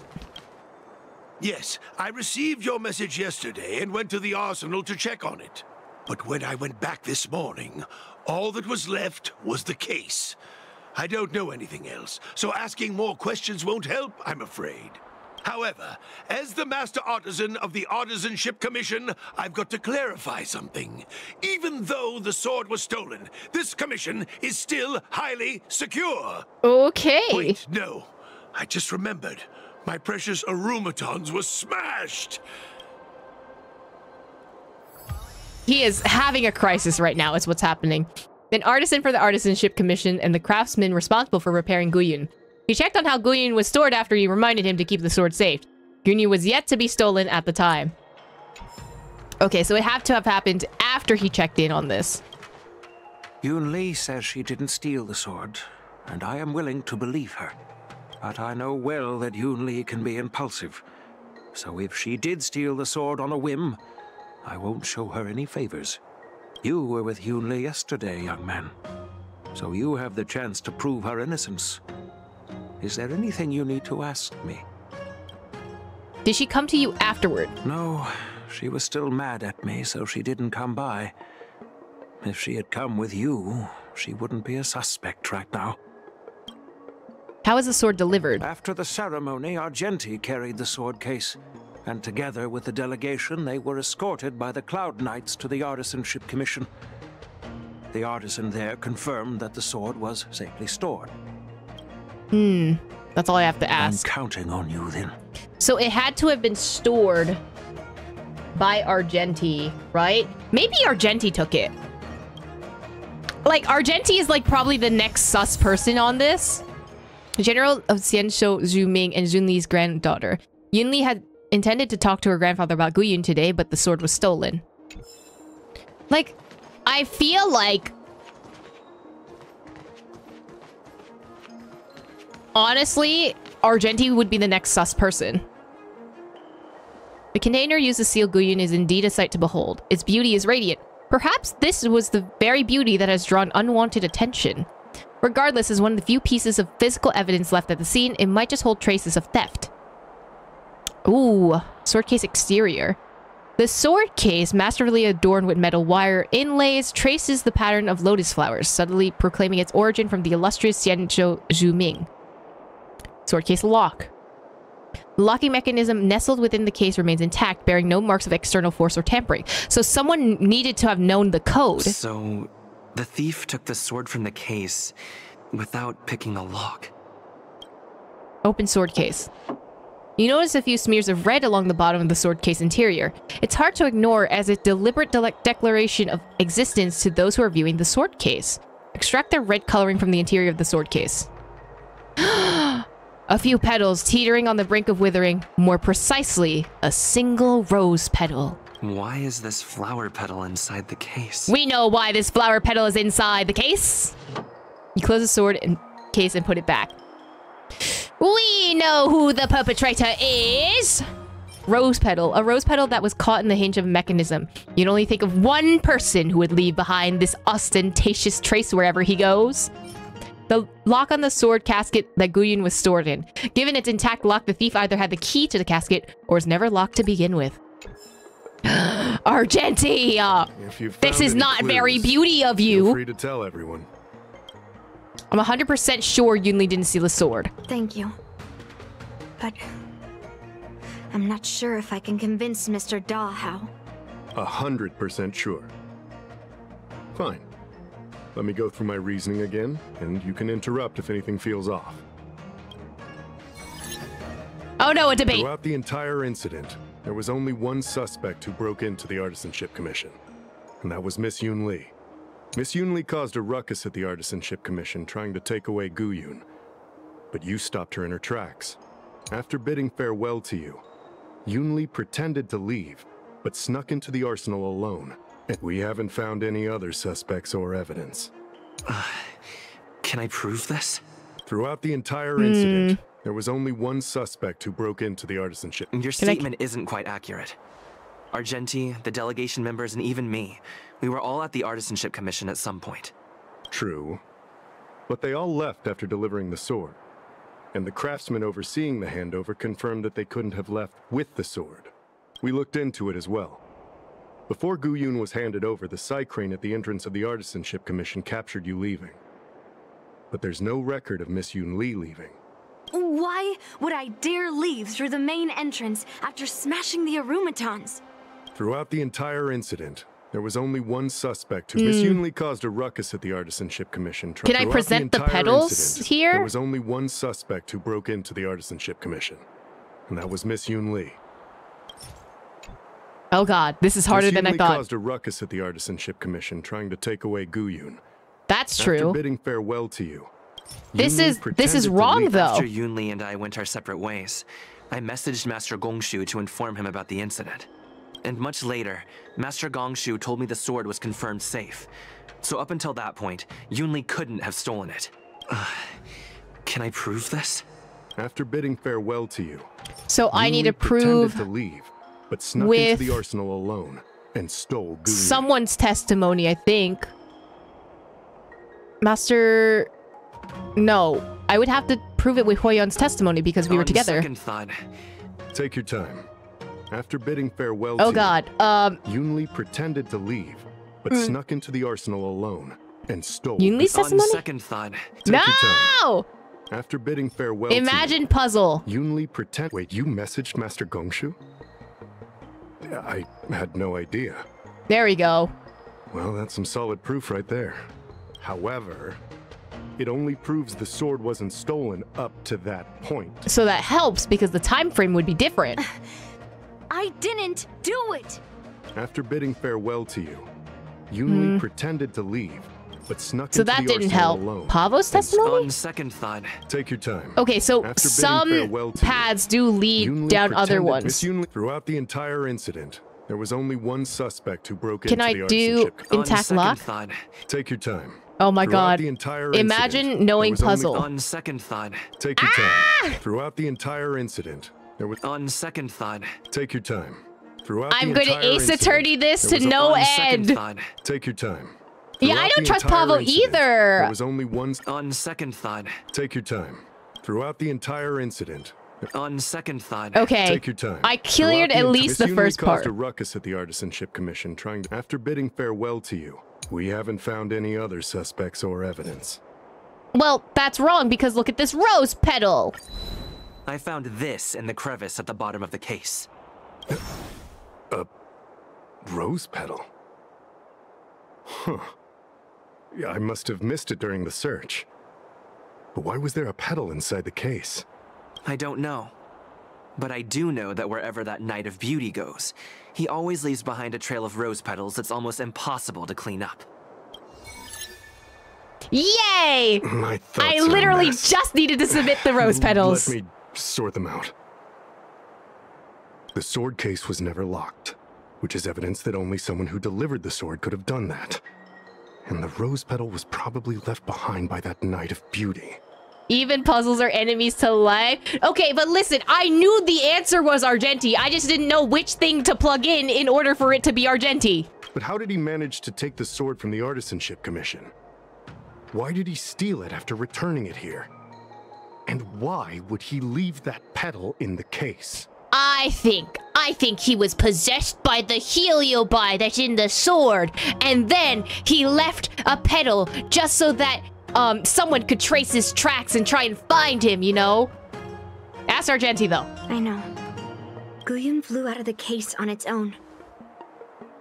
Yes, I received your message yesterday and went to the arsenal to check on it. But when I went back this morning, all that was left was the case. I don't know anything else, so asking more questions won't help, I'm afraid. However, as the Master Artisan of the Artisanship Commission, I've got to clarify something. Even though the sword was stolen, this commission is still highly secure. Okay. Wait, no. I just remembered. My precious aromatons were smashed! He is having a crisis right now, is what's happening. An artisan for the Artisanship Commission and the craftsman responsible for repairing Guyun. He checked on how Guyun was stored after he reminded him to keep the sword safe. Guyun was yet to be stolen at the time. Okay, so it had to have happened after he checked in on this. Yoon Lee says she didn't steal the sword, and I am willing to believe her. But I know well that Yoon Lee can be impulsive. So if she did steal the sword on a whim, I won't show her any favors. You were with Yunli yesterday, young man. So you have the chance to prove her innocence. Is there anything you need to ask me? Did she come to you afterward? No, she was still mad at me, so she didn't come by. If she had come with you, she wouldn't be a suspect right now. How was the sword delivered? After the ceremony, Argenti carried the sword case, and together with the delegation, they were escorted by the Cloud Knights to the Artisanship Commission. The artisan there confirmed that the sword was safely stored. That's all I have to ask. I'm counting on you then. So it had to have been stored by Argenti, right? Maybe Argenti took it. Like, Argenti is like probably the next sus person on this. General of Xianzhou Zhu Ming and Zunli's granddaughter. Yunli had intended to talk to her grandfather about Guyun today, but the sword was stolen. Like, I feel like... honestly, Argenti would be the next sus person. The container used to seal Guyun is indeed a sight to behold. Its beauty is radiant. Perhaps this was the very beauty that has drawn unwanted attention. Regardless, as one of the few pieces of physical evidence left at the scene, it might just hold traces of theft. Ooh, sword case exterior. The sword case, masterfully adorned with metal wire inlays, traces the pattern of lotus flowers, subtly proclaiming its origin from the illustrious Xianzhou Zhu Ming. Sword case lock. The locking mechanism nestled within the case remains intact, bearing no marks of external force or tampering. So someone needed to have known the code. So, the thief took the sword from the case without picking the lock. Open sword case. You notice a few smears of red along the bottom of the sword case interior. It's hard to ignore as a deliberate declaration of existence to those who are viewing the sword case. Extract the red coloring from the interior of the sword case. A few petals teetering on the brink of withering. More precisely, a single rose petal. Why is this flower petal inside the case? We know why this flower petal is inside the case. You close the sword case and put it back. We know who the perpetrator is. Rose petal. A rose petal that was caught in the hinge of a mechanism. You'd only think of one person who would leave behind this ostentatious trace wherever he goes. The lock on the sword casket that Guyun was stored in. Given its intact lock, the thief either had the key to the casket or was never locked to begin with. Argenti! This is not very beauty of you. Feel free to tell everyone. I'm 100% sure Yunli didn't steal the sword. Thank you. But I'm not sure if I can convince Mr. Da how. 100% sure. Fine. Let me go through my reasoning again, and you can interrupt if anything feels off. Oh no, a debate. Throughout the entire incident, there was only one suspect who broke into the Artisanship Commission, and that was Miss Yunli. Miss Yunli caused a ruckus at the Artisanship Commission trying to take away Guyun, but you stopped her in her tracks. After bidding farewell to you, Yunli pretended to leave, but snuck into the arsenal alone. And we haven't found any other suspects or evidence. Can I prove this? Throughout the entire incident, there was only one suspect who broke into the Artisanship. Your statement isn't quite accurate. Argenti, the delegation members, and even me, we were all at the Artisanship Commission at some point. True. But they all left after delivering the sword. And the craftsman overseeing the handover confirmed that they couldn't have left with the sword. We looked into it as well. Before Guyun was handed over, the Psy Crane at the entrance of the Artisanship Commission captured you leaving. But there's no record of Miss Yunli leaving. Why would I dare leave through the main entrance after smashing the Arumatons? Throughout the entire incident, there was only one suspect who Miss Yunli caused a ruckus at the Artisanship Commission. Can I present the petals here? There was only one suspect who broke into the Artisanship Commission, and that was Miss Yunli. Oh god, this is harder than I thought. Caused a ruckus at the Artisanship Commission trying to take away Guyun. That's true. After bidding farewell to you. This is wrong though. After Yunli and I went our separate ways, I messaged Master Gongshu to inform him about the incident. And much later, Master Gongshu told me the sword was confirmed safe. So up until that point, Yunli couldn't have stolen it. Can I prove this? After bidding farewell to you. So I need to prove to leave. But snuck into the arsenal alone. and stole Gu Yun. Someone's testimony, I think. Master... No. I would have to prove it with Huoyun's testimony because we were together. On second thought. Take your time. After bidding farewell Oh to god, Yun Li pretended to leave, but snuck into the arsenal alone and stole... Yun Li's testimony? On second thought. Take your time. No! After bidding farewell Imagine puzzle. Yun Li pretend... Wait, you messaged Master Gongshu? I had no idea. There we go. Well, that's some solid proof right there. However, it only proves the sword wasn't stolen up to that point. So that helps because the time frame would be different. I didn't do it! After bidding farewell to you, Yun Li pretended to leave, but snuck So into that the didn't arsenal help. alone. Pavo's testimony? On second thought. Take your time. Okay, so After bidding some farewell to paths do Yun lead Li down other pretended- ones. Miss Yun Li, throughout the entire incident, there was only one suspect who broke Can into I the do arsenalship. intact lock? Thought. Take your time. Oh my Throughout god. the entire Imagine incident, knowing there was only- puzzle. On second thought. Take your time. Throughout the entire incident, there was... On second thought. Take your time. Throughout I'm the going to entire Ace incident, Attorney this there to was a- no On second end. thought. Take your time. Yeah, I Throughout don't the trust entire Pavo incident, either. There was only one... On second thought. Take your time. Throughout the entire incident... On second thought. Okay. Take your time. I cleared Throughout at least the Miss Yun Li first caused part. a ruckus at the Artisanship Commission trying to... After bidding farewell to you, we haven't found any other suspects or evidence. Well, that's wrong because look at this rose petal. I found this in the crevice at the bottom of the case. A rose petal? Huh. Yeah, I must have missed it during the search. But why was there a petal inside the case? I don't know. But I do know that wherever that Knight of Beauty goes, he always leaves behind a trail of rose petals that's almost impossible to clean up. Yay! My thoughts I are a literally mess. just needed to submit the rose petals. Let me sort them out. The sword case was never locked, which is evidence that only someone who delivered the sword could have done that. And the rose petal was probably left behind by that Knight of Beauty. Even puzzles are enemies to life. Okay, but listen, I knew the answer was Argenti. I just didn't know which thing to plug in order for it to be Argenti. But how did he manage to take the sword from the Artisanship Commission? Why did he steal it after returning it here? And why would he leave that petal in the case? I think he was possessed by the Heliobi that's in the sword, and then he left a petal just so that someone could trace his tracks and try and find him, you know? Ask Argenti, though. I know. Gu Yun flew out of the case on its own.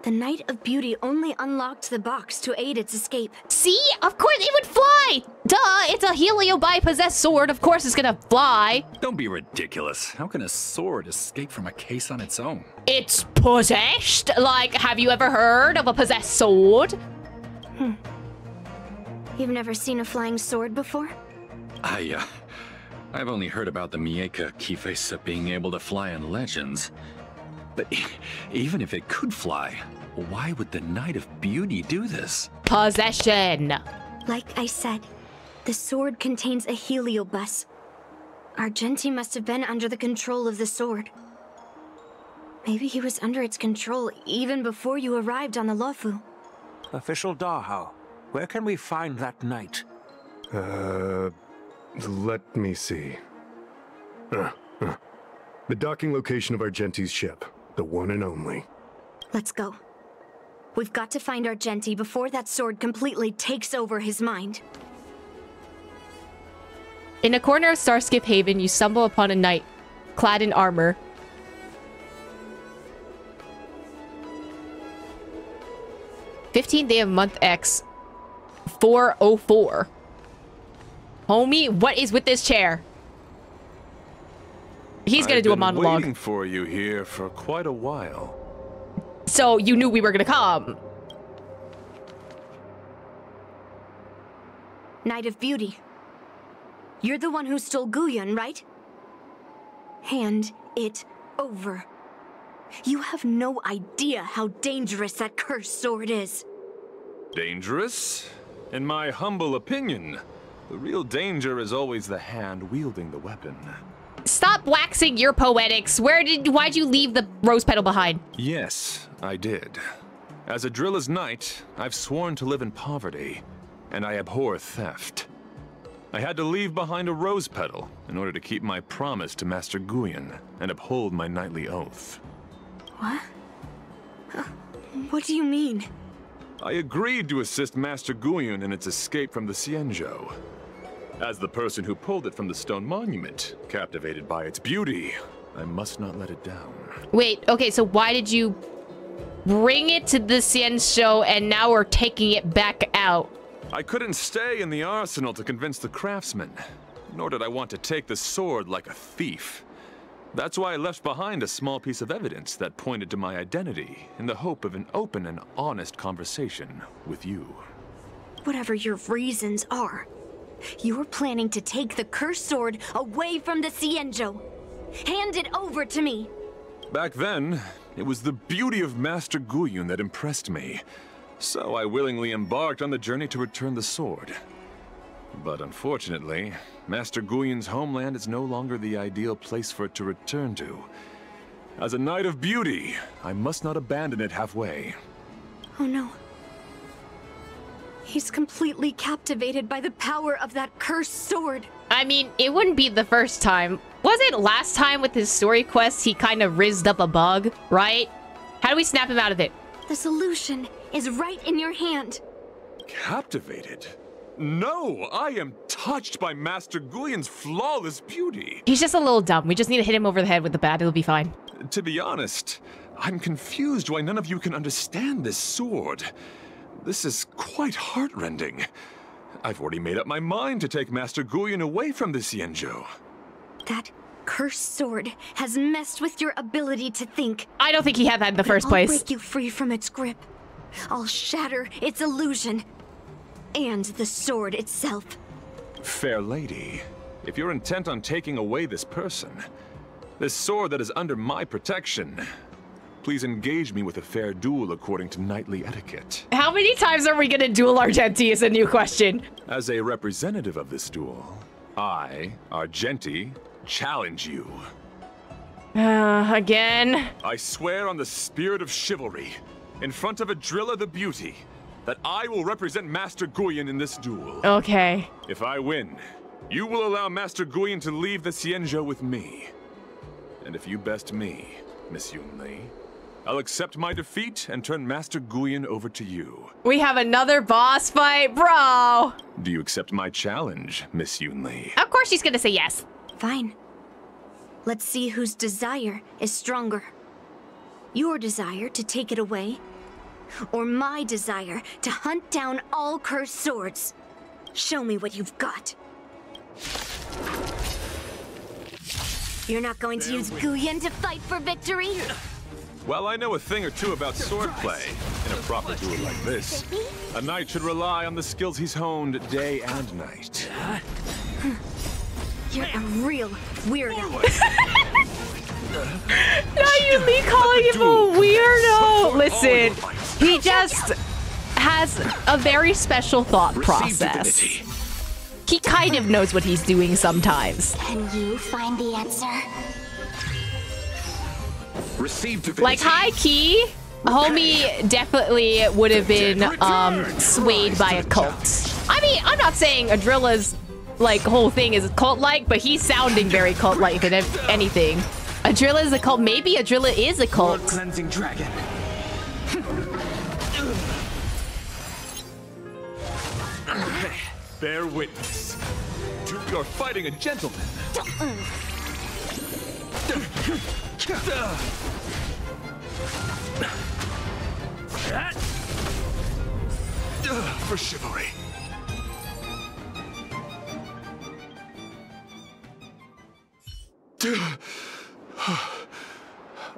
The Knight of Beauty only unlocked the box to aid its escape. See? Of course it would fly! Duh! It's a Heliobi-possessed sword. Of course it's gonna fly. Don't be ridiculous. How can a sword escape from a case on its own? It's possessed? Like, have you ever heard of a possessed sword? You've never seen a flying sword before? I've only heard about the Mieka Kifesa being able to fly in legends. But even if it could fly, why would the Knight of Beauty do this? Possession. Like I said, the sword contains a heliobus. Argenti must have been under the control of the sword. Maybe he was under its control even before you arrived on the Luofu. Official Dahao, where can we find that knight? Let me see. The docking location of Argenti's ship. The one and only. Let's go. We've got to find Argenti before that sword completely takes over his mind. In a corner of Starskip Haven, you stumble upon a knight, clad in armor. "15th day of month X, 404. Homie, what is with this chair? He's gonna do a monologue. I've been waiting for you here for quite a while. So you knew we were gonna come. Knight of Beauty. You're the one who stole Gu Yun, right? Hand it over. You have no idea how dangerous that cursed sword is. Dangerous? In my humble opinion, the real danger is always the hand wielding the weapon. Stop waxing your poetics. Why'd you leave the rose petal behind? Yes, I did. As a Drilla's knight, I've sworn to live in poverty, and I abhor theft. I had to leave behind a rose petal in order to keep my promise to Master Guyon and uphold my knightly oath. What? What do you mean? I agreed to assist Master Guyon in its escape from the Xianzhou. As the person who pulled it from the stone monument, captivated by its beauty, I must not let it down. Wait, okay, so why did you bring it to the Xianzhou and now we're taking it back out? I couldn't stay in the arsenal to convince the craftsman, nor did I want to take the sword like a thief. That's why I left behind a small piece of evidence that pointed to my identity in the hope of an open and honest conversation with you. Whatever your reasons are, you're planning to take the cursed sword away from the Xianzhou. Hand it over to me! Back then, it was the beauty of Master Guyon that impressed me, so I willingly embarked on the journey to return the sword. But unfortunately, Master Guyon's homeland is no longer the ideal place for it to return to. As a Knight of Beauty, I must not abandon it halfway. Oh no. He's completely captivated by the power of that cursed sword. I mean, it wouldn't be the first time. Wasn't last time with his story quest he kind of rizzed up a bug, right? How do we snap him out of it? The solution is right in your hand. Captivated? No, I am touched by Master Guyon's flawless beauty. He's just a little dumb. We just need to hit him over the head with the bat. It'll be fine. To be honest, I'm confused why none of you can understand this sword. This is quite heartrending. I've already made up my mind to take Master Guyon away from the Xianzhou. That cursed sword has messed with your ability to think. I don't think he had that in the first place. I'll break you free from its grip. I'll shatter its illusion. And the sword itself. Fair lady, if you're intent on taking away this person, this sword that is under my protection, please engage me with a fair duel according to knightly etiquette. How many times are we gonna duel Argenti is a new question. As a representative of this duel, I, Argenti, challenge you. Again? I swear on the spirit of chivalry, in front of Adrilla the Beauty, that I will represent Master Guyon in this duel. Okay. If I win, you will allow Master Guyon to leave the Xianzhou with me. And if you best me, Miss Yunli, I'll accept my defeat and turn Master Guyon over to you. We have another boss fight, bro! Do you accept my challenge, Miss Yunli? Of course she's gonna say yes. Fine. Let's see whose desire is stronger. Your desire to take it away, or my desire to hunt down all cursed swords. Show me what you've got. You're not going to use Guyon to fight for victory? Well, I know a thing or two about swordplay. In a proper duel like this, a knight should rely on the skills he's honed day and night. You're a real weirdo. Now you me calling him a weirdo. Listen, he just has a very special thought process. He kind of knows what he's doing sometimes. Can you find the answer? Receive divinity. Like high key, homie definitely would have been swayed by a cult. I mean, I'm not saying Adrilla's like whole thing is cult-like, but he's sounding very cult-like than anything. Adrilla is a cult. Maybe Adrilla is a cult. Blood cleansing dragon. Bear witness. You're fighting a gentleman. For chivalry.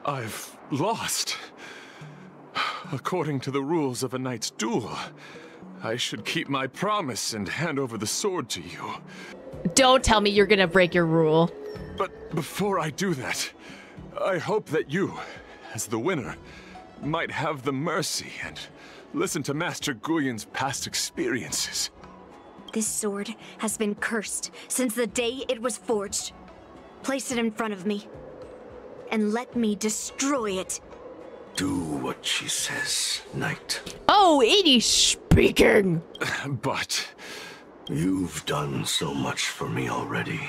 I've lost. According to the rules of a knight's duel, I should keep my promise and hand over the sword to you. Don't tell me you're gonna break your rule. But before I do that, I hope that you, as the winner, might have the mercy and listen to Master Guyon's past experiences. This sword has been cursed since the day it was forged. Place it in front of me, and let me destroy it. do what she says, Knight. Oh, it is speaking! But you've done so much for me already.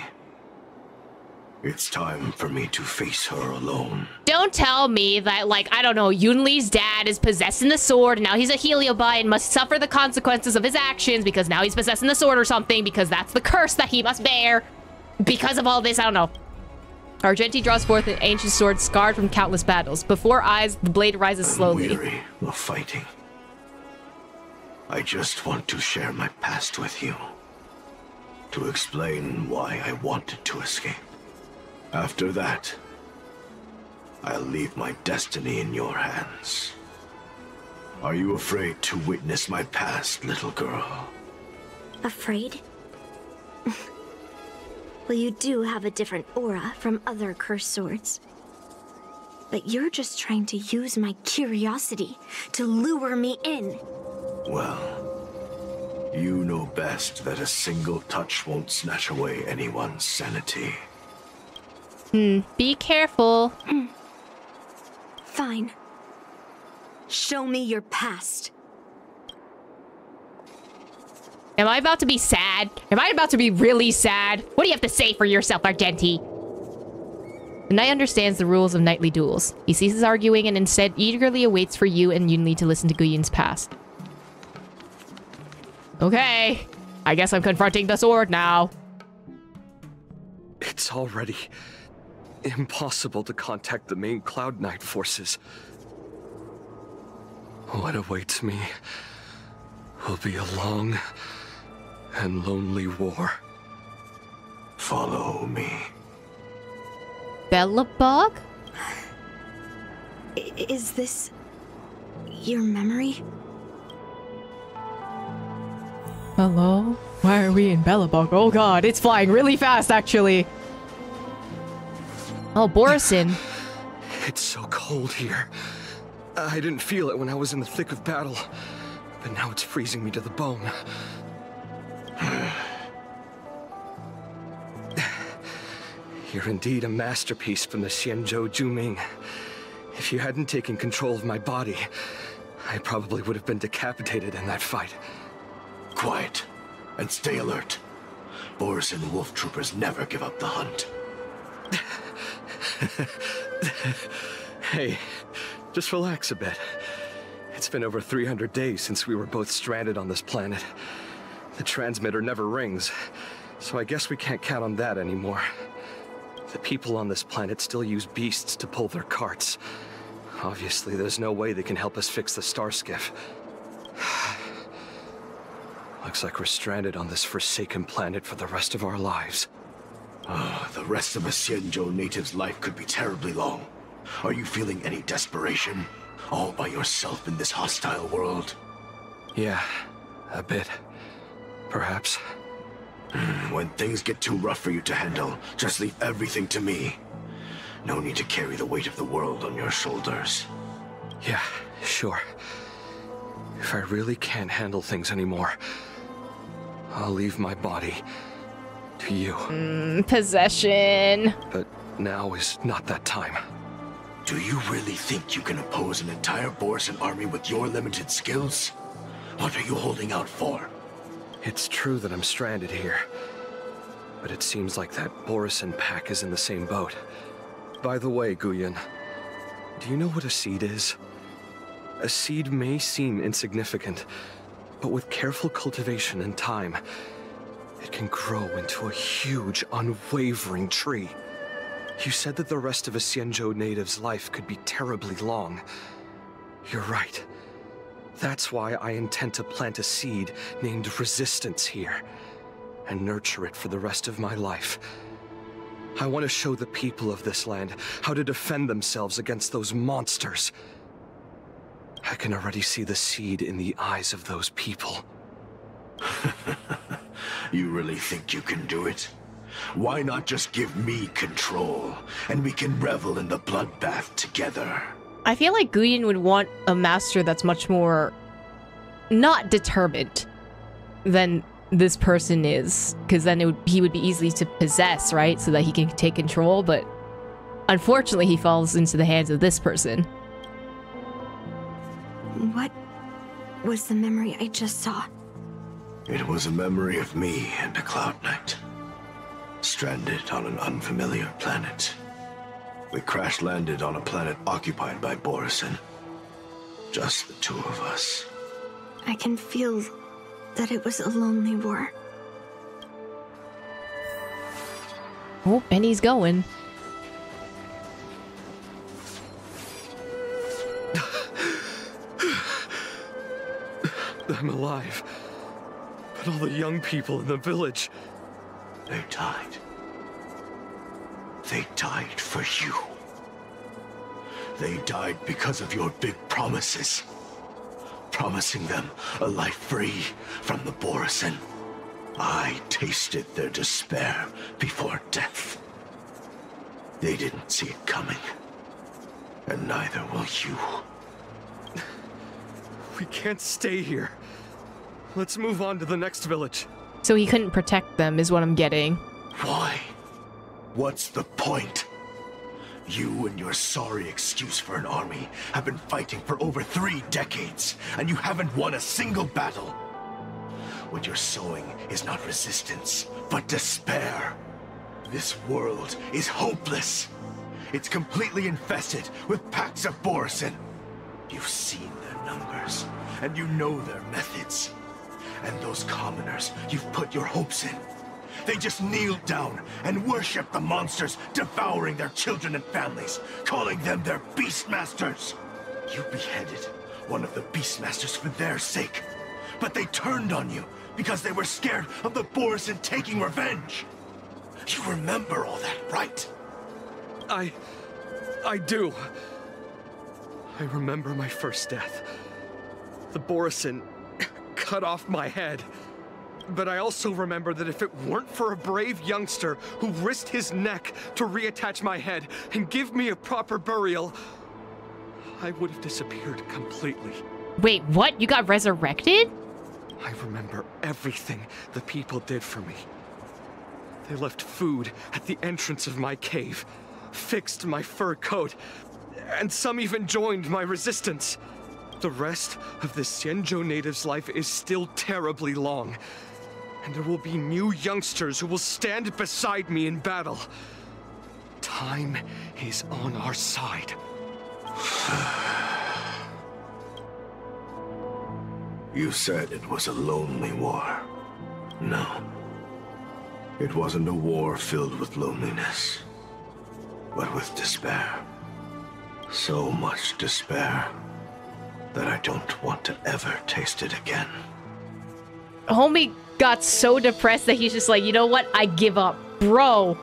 It's time for me to face her alone. Don't tell me that, like, I don't know, Yunli's dad is possessing the sword, and now he's a Heliobite and must suffer the consequences of his actions because now he's possessing the sword or something, because that's the curse that he must bear. Because of all this, I don't know. Argenti draws forth an ancient sword scarred from countless battles. Before eyes, the blade rises slowly. I'm weary of fighting. I just want to share my past with you. To explain why I wanted to escape. After that, I'll leave my destiny in your hands. Are you afraid to witness my past, little girl? Afraid? Well, you do have a different aura from other cursed swords. But you're just trying to use my curiosity to lure me in. Well, you know best that a single touch won't snatch away anyone's sanity. Be careful. Fine. Show me your past. Am I about to be sad? Am I about to be really sad? What do you have to say for yourself, Argenti? The knight understands the rules of knightly duels. He ceases arguing and instead eagerly awaits for you and Yunli to listen to Guyun's past. Okay. I guess I'm confronting the sword now. It's already impossible to contact the main Cloud Knight forces. What awaits me will be a long and lonely war. Follow me. Belobog? Is this your memory? Hello? Why are we in Belobog? Oh god, it's flying really fast, actually. Oh, Borisin. It's so cold here. I didn't feel it when I was in the thick of battle, but now it's freezing me to the bone. You're indeed a masterpiece from the Xianzhou Juming. If you hadn't taken control of my body, I probably would have been decapitated in that fight. Quiet, and stay alert. Boris and Wolf Troopers never give up the hunt. Hey, just relax a bit. It's been over 300 days since we were both stranded on this planet. The transmitter never rings, so I guess we can't count on that anymore. The people on this planet still use beasts to pull their carts. Obviously, there's no way they can help us fix the star skiff. Looks like we're stranded on this forsaken planet for the rest of our lives. The rest of a Xianzhou native's life could be terribly long. Are you feeling any desperation? All by yourself in this hostile world? Yeah, a bit. Perhaps. When things get too rough for you to handle, just leave everything to me. No need to carry the weight of the world on your shoulders. Yeah, sure. If I really can't handle things anymore, I'll leave my body to you. Possession. But now is not that time. Do you really think you can oppose an entire Borisin army with your limited skills? What are you holding out for? It's true that I'm stranded here, but it seems like that Borisin pack is in the same boat. By the way, Guyun, do you know what a seed is? A seed may seem insignificant, but with careful cultivation and time, it can grow into a huge, unwavering tree. You said that the rest of a Xianzhou native's life could be terribly long. You're right. That's why I intend to plant a seed named Resistance here, and nurture it for the rest of my life. I want to show the people of this land how to defend themselves against those monsters. I can already see the seed in the eyes of those people. You really think you can do it? Why not just give me control, and we can revel in the bloodbath together? I feel like Guyun would want a master that's much more not determined than this person is, because then he would be easy to possess, right? So that he can take control, but unfortunately he falls into the hands of this person. What was the memory I just saw? It was a memory of me and a Cloud Knight. Stranded on an unfamiliar planet. We crash-landed on a planet occupied by Borisin. Just the two of us. I can feel that it was a lonely war. Oh, and he's going. I'm alive. But all the young people in the village... They died. They died for you. They died because of your big promises. Promising them a life free from the Borisin. I tasted their despair before death. They didn't see it coming. And neither will you. We can't stay here. Let's move on to the next village. So he couldn't protect them, is what I'm getting. Why? What's the point? You and your sorry excuse for an army have been fighting for over 3 decades, and you haven't won a single battle. What you're sowing is not resistance, but despair. This world is hopeless. It's completely infested with packs of Borisin. You've seen their numbers, and you know their methods. And those commoners you've put your hopes in. They just kneeled down and worship the monsters devouring their children and families, calling them their Beastmasters. You beheaded one of the Beastmasters for their sake. But they turned on you because they were scared of the Borisin taking revenge. You remember all that, right? I do. I remember my first death. The Borisin cut off my head. But I also remember that if it weren't for a brave youngster who risked his neck to reattach my head and give me a proper burial, I would have disappeared completely. Wait, what? You got resurrected? I remember everything the people did for me. They left food at the entrance of my cave, fixed my fur coat, and some even joined my resistance. The rest of the Xianzhou native's life is still terribly long, and there will be new youngsters who will stand beside me in battle. Time is on our side. You said it was a lonely war. No. It wasn't a war filled with loneliness, but with despair. So much despair that I don't want to ever taste it again. Homie got so depressed that he's just like, you know what? I give up, bro.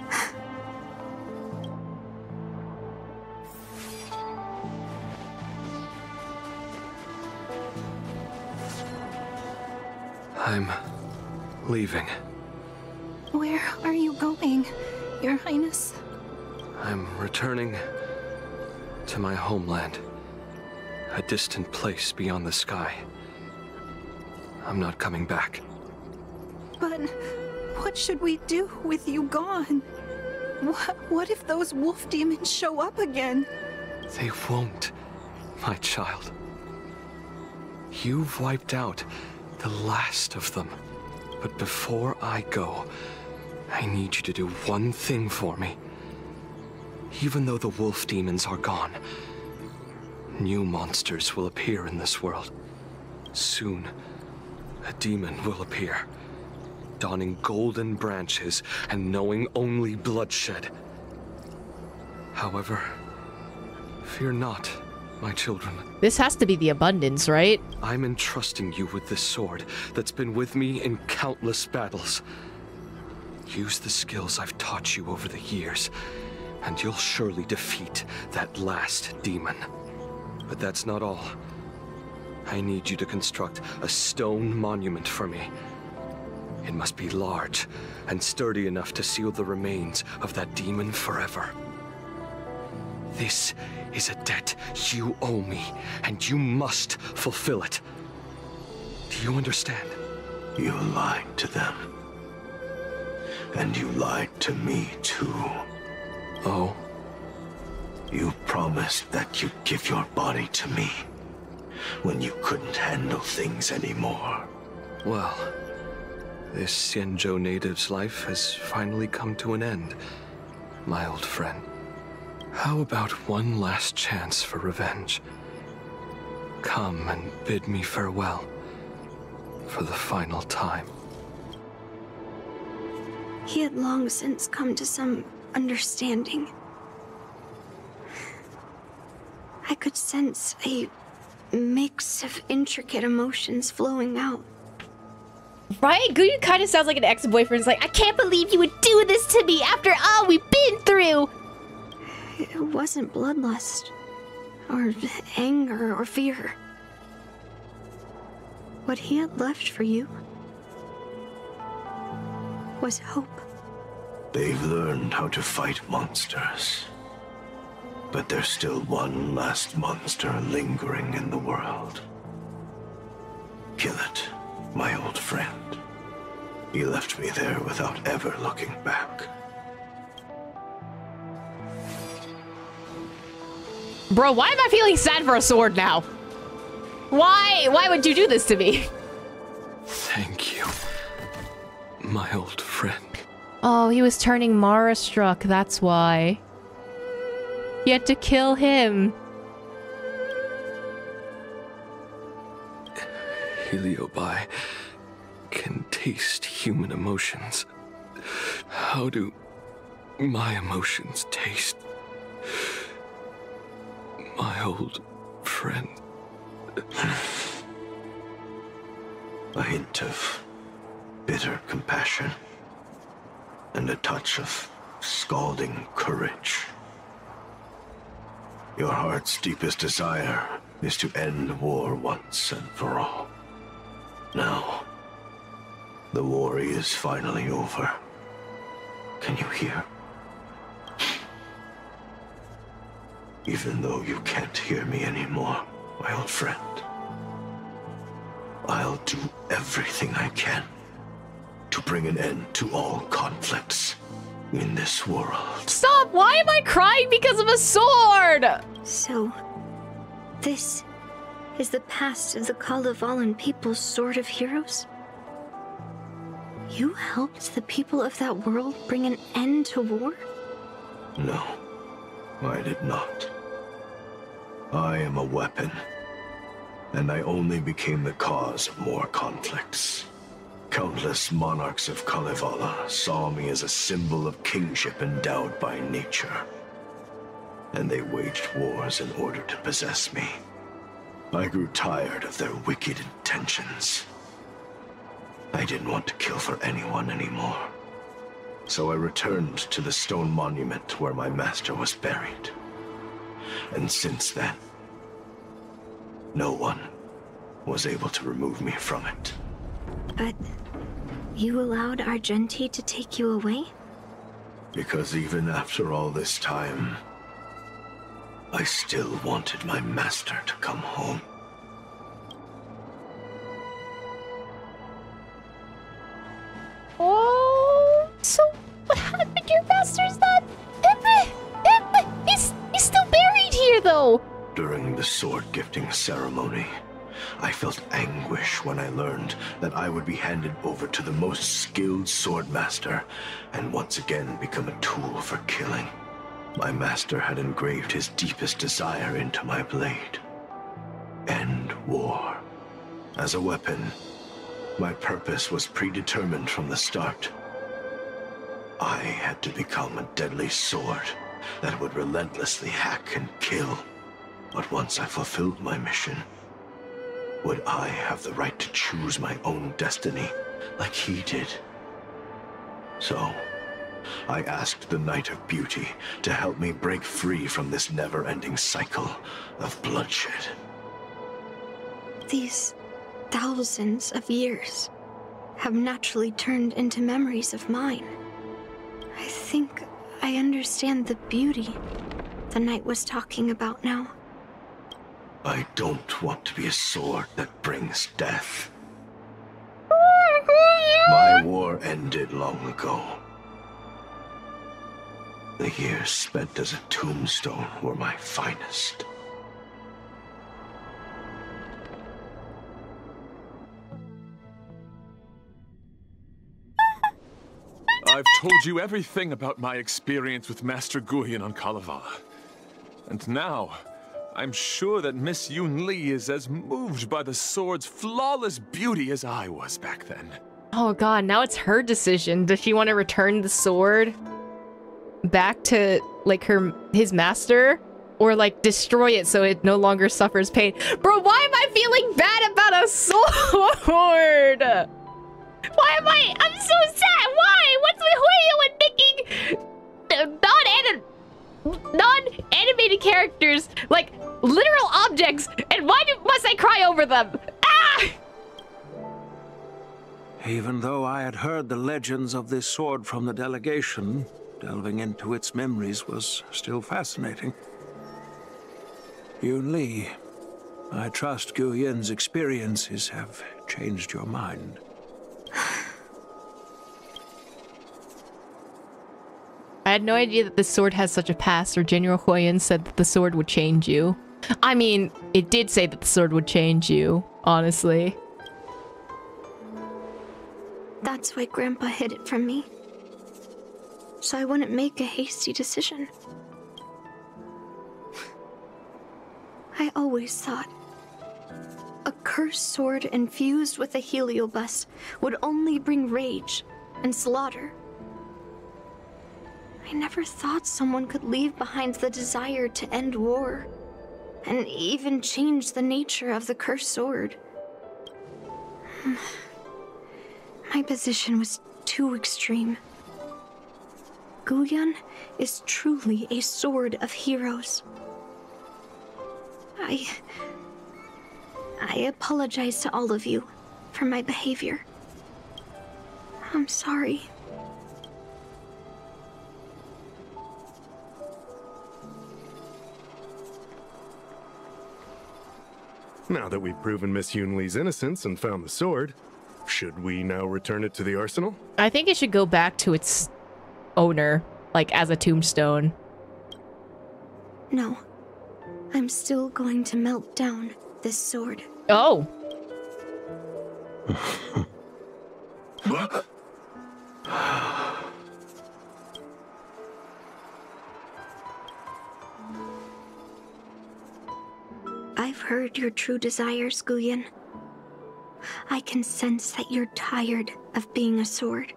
I'm leaving. Where are you going, Your Highness? I'm returning to my homeland. A distant place beyond the sky. I'm not coming back. But what should we do with you gone? What if those wolf demons show up again? They won't, my child. You've wiped out the last of them. But before I go, I need you to do one thing for me. Even though the wolf demons are gone, new monsters will appear in this world. Soon, a demon will appear, donning golden branches and knowing only bloodshed. However, fear not, my children. This has to be the abundance, right? I'm entrusting you with this sword that's been with me in countless battles. Use the skills I've taught you over the years, and you'll surely defeat that last demon. But that's not all. I need you to construct a stone monument for me. It must be large and sturdy enough to seal the remains of that demon forever. This is a debt you owe me, and you must fulfill it. Do you understand? You lied to them. And you lied to me, too. Oh? You promised that you'd give your body to me. when you couldn't handle things anymore. Well, this Xianzhou native's life has finally come to an end, my old friend. How about one last chance for revenge? Come and bid me farewell for the final time. He had long since come to some understanding. I could sense a mix of intricate emotions flowing out. Right? Guyu kind of sounds like an ex-boyfriend's like, I can't believe you would do this to me after all we've been through! It wasn't bloodlust, or anger, or fear. What he had left for you was hope. They've learned how to fight monsters. But there's still one last monster lingering in the world. Kill it, my old friend. He left me there without ever looking back. Bro, why am I feeling sad for a sword now? Why would you do this to me? Thank you, my old friend. Oh, he was turning Mara-struck, that's why. You had to kill him. Heliobi can taste human emotions. How do my emotions taste? My old friend. A hint of bitter compassion and a touch of scalding courage. Your heart's deepest desire is to end war once and for all. Now, the war is finally over. Can you hear? Even though you can't hear me anymore, my old friend, I'll do everything I can to bring an end to all conflicts in this world. Stop! Why am I crying because of a sword? So, this is the past of the Kalevalan people's Sword of Heroes? You helped the people of that world bring an end to war? No, I did not. I am a weapon, and I only became the cause of more conflicts. Countless monarchs of Kalevala saw me as a symbol of kingship endowed by nature, and they waged wars in order to possess me. I grew tired of their wicked intentions. I didn't want to kill for anyone anymore, so I returned to the stone monument where my master was buried. And since then, no one was able to remove me from it. But you allowed Argenti to take you away? Because even after all this time, I still wanted my master to come home. Oh, so what happened to your master's not? He's still buried here, though. During the sword gifting ceremony, I felt anguish when I learned that I would be handed over to the most skilled swordmaster and once again become a tool for killing. My master had engraved his deepest desire into my blade. End war. As a weapon, my purpose was predetermined from the start. I had to become a deadly sword that would relentlessly hack and kill. But once I fulfilled my mission, would I have the right to choose my own destiny like he did? So, I asked the Knight of Beauty to help me break free from this never-ending cycle of bloodshed. These thousands of years have naturally turned into memories of mine. I think I understand the beauty the knight was talking about now. I don't want to be a sword that brings death. My war ended long ago. The years spent as a tombstone were my finest. I've told you everything about my experience with Master Guyan on Kalevala. And now, I'm sure that Miss Yun Li is as moved by the sword's flawless beauty as I was back then. Oh god, now it's her decision. Does she want to return the sword back to, like, his master? Or, like, destroy it so it no longer suffers pain? Bro, why am I feeling bad about a sword? Why am I'm so sad? Why? What's with Huiyo and making non-animated characters, like, literal objects, and why must I cry over them? Ah! Even though I had heard the legends of this sword from the delegation, delving into its memories was still fascinating. Yun Li, I trust Guyin's experiences have changed your mind. I had no idea that this sword has such a past, or General Huiyan said that the sword would change you. I mean, it did say that the sword would change you, honestly. That's why Grandpa hid it from me. So I wouldn't make a hasty decision. I always thought a cursed sword infused with a heliobus would only bring rage and slaughter. I never thought someone could leave behind the desire to end war, and even change the nature of the cursed sword. My position was too extreme. Guyan is truly a sword of heroes. I apologize to all of you for my behavior. I'm sorry. Now that we've proven Miss Yun Li's innocence and found the sword, should we now return it to the arsenal? I think it should go back to its owner, like as a tombstone. No. I'm still going to melt down this sword. Oh. I've heard your true desires, Guyan. I can sense that you're tired of being a sword.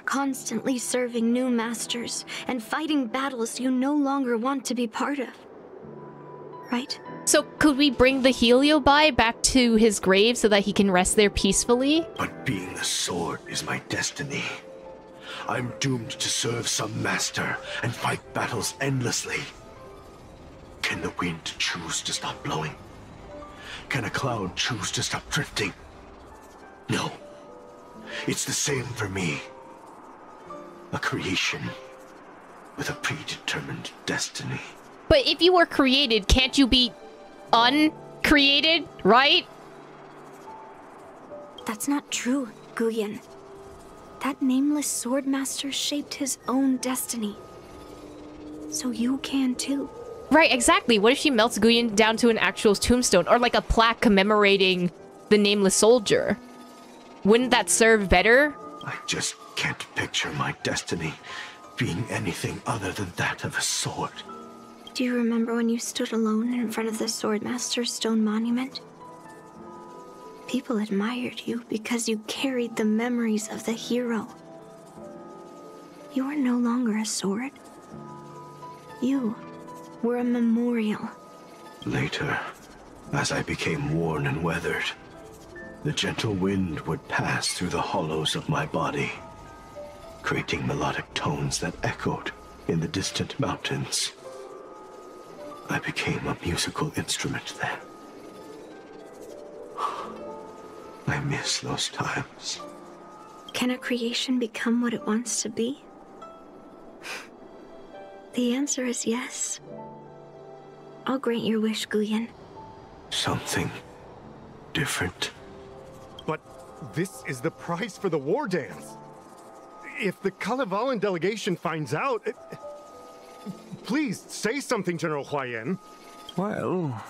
Constantly serving new masters and fighting battles you no longer want to be part of. Right? So could we bring the Heliobi back to his grave so that he can rest there peacefully? But being a sword is my destiny. I'm doomed to serve some master and fight battles endlessly. Can the wind choose to stop blowing? Can a cloud choose to stop drifting? No. It's the same for me. A creation with a predetermined destiny. But if you were created, can't you be uncreated, right? That's not true, Guyan. That nameless swordmaster shaped his own destiny. So you can too. Right, exactly. What if she melts Guyan down to an actual tombstone? Or like a plaque commemorating the nameless soldier? Wouldn't that serve better? I just can't picture my destiny being anything other than that of a sword. Do you remember when you stood alone in front of the Swordmaster's stone monument? People admired you because you carried the memories of the hero. You were no longer a sword. You were a memorial. Later, as I became worn and weathered, the gentle wind would pass through the hollows of my body, creating melodic tones that echoed in the distant mountains. I became a musical instrument then. I miss those times. Can a creation become what it wants to be? The answer is yes. I'll grant your wish, Guyan. Something different. But this is the price for the war dance. If the Kalevalan delegation finds out... Please, say something, General Huiyan. Well,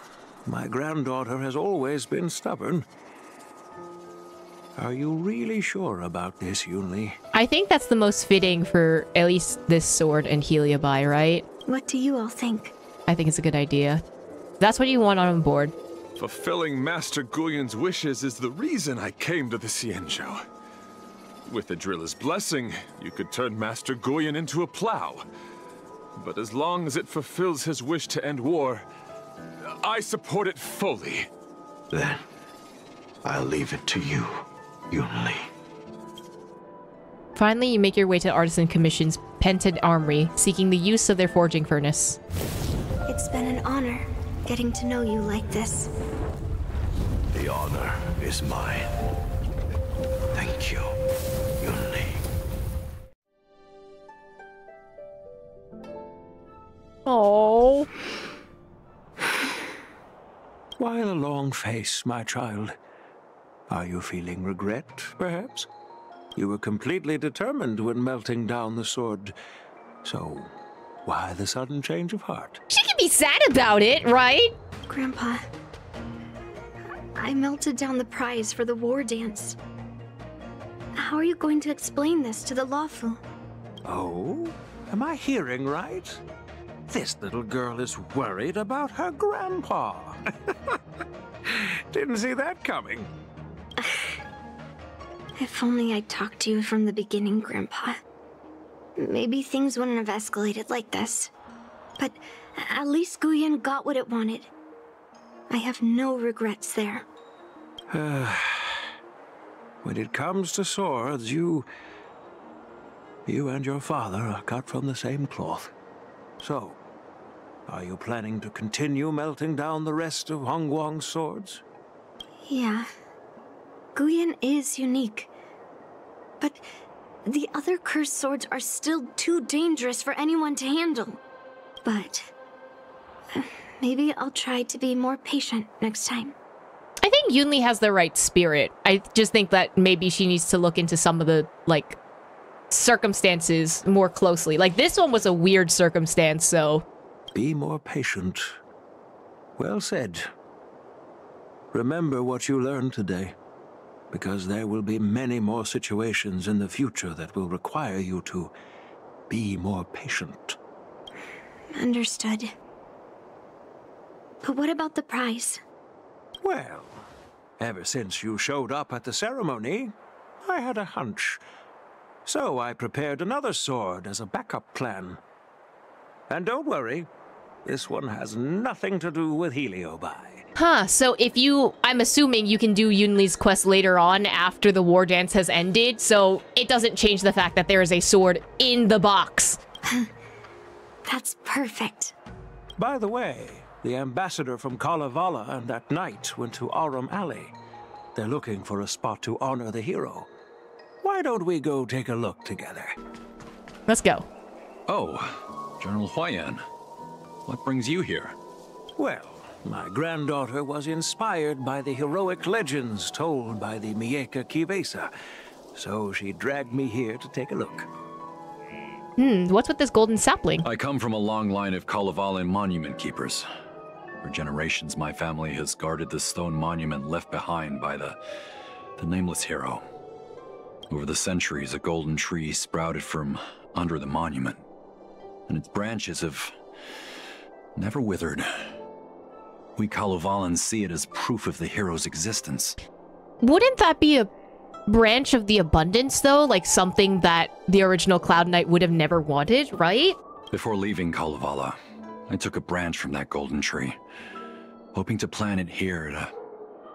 my granddaughter has always been stubborn. Are you really sure about this, Yunli? I think that's the most fitting for at least this sword and Heliabai, right? What do you all think? I think it's a good idea. That's what you want on board. Fulfilling Master Guyon's wishes is the reason I came to the Xianzhou. With the Driller's blessing, you could turn Master Guyon into a plow. But as long as it fulfills his wish to end war, I support it fully. Then, I'll leave it to you, Yunli. Finally, you make your way to Artisan Commission's Pented Armory, seeking the use of their forging furnace. It's been an honor getting to know you like this. The honor is mine. Thank you, Yunli. Oh. Why the long face, my child? Are you feeling regret, perhaps? You were completely determined when melting down the sword. So, why the sudden change of heart? She can be sad about it, right? Grandpa, I melted down the prize for the war dance. How are you going to explain this to the Luofu? Oh? Am I hearing right? This little girl is worried about her grandpa. Didn't see that coming. If only I'd talked to you from the beginning, Grandpa. Maybe things wouldn't have escalated like this. But at least Guyon got what it wanted. I have no regrets there. When it comes to swords, you and your father are cut from the same cloth. So, are you planning to continue melting down the rest of Hongguang's swords? Yeah. Guyon is unique. But the other cursed swords are still too dangerous for anyone to handle. But maybe I'll try to be more patient next time. I think Yunli has the right spirit. I just think that maybe she needs to look into some of the, like, circumstances more closely. Like, this one was a weird circumstance, so... Be more patient. Well said. Remember what you learned today, because there will be many more situations in the future that will require you to be more patient. Understood. But what about the prize? Well, ever since you showed up at the ceremony, I had a hunch. So I prepared another sword as a backup plan. And don't worry, this one has nothing to do with Heliabai. Huh, so if you... I'm assuming you can do Yunli's quest later on after the war dance has ended, so it doesn't change the fact that there is a sword in the box. That's perfect. By the way, the ambassador from Kalevala and that knight went to Aurum Alley. They're looking for a spot to honor the hero. Why don't we go take a look together? Let's go. Oh, General Huaiyan. What brings you here? Well, my granddaughter was inspired by the heroic legends told by the Mieka Kivesa, so she dragged me here to take a look. What's with this golden sapling? I come from a long line of Kalavalan monument keepers. For generations, my family has guarded the stone monument left behind by the nameless hero. Over the centuries, a golden tree sprouted from under the monument, and its branches have never withered. We Kalavalans see it as proof of the hero's existence. Wouldn't that be a branch of the abundance, though? Like something that the original Cloud Knight would have never wanted, right? Before leaving Kalevala, I took a branch from that golden tree, hoping to plant it here to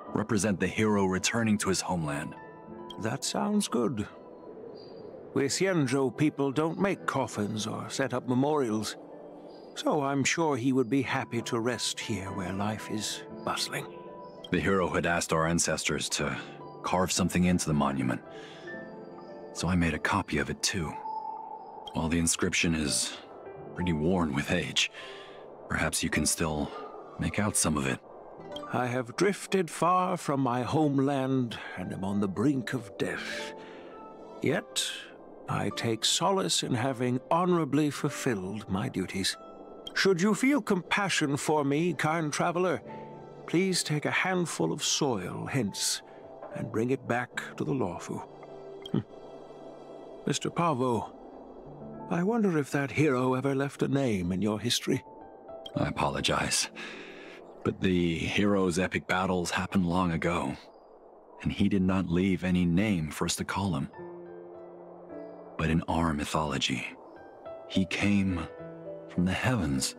represent the hero returning to his homeland. That sounds good. We Xianzhou people don't make coffins or set up memorials, so I'm sure he would be happy to rest here where life is bustling. The hero had asked our ancestors to carve something into the monument, so I made a copy of it too. While the inscription is pretty worn with age, perhaps you can still make out some of it. I have drifted far from my homeland and am on the brink of death. Yet, I take solace in having honorably fulfilled my duties. Should you feel compassion for me, kind traveler, please take a handful of soil hence and bring it back to the Lawfu. Mr. Pavo, I wonder if that hero ever left a name in your history? I apologize, but the hero's epic battles happened long ago, and he did not leave any name for us to call him. But in our mythology, he came from the heavens,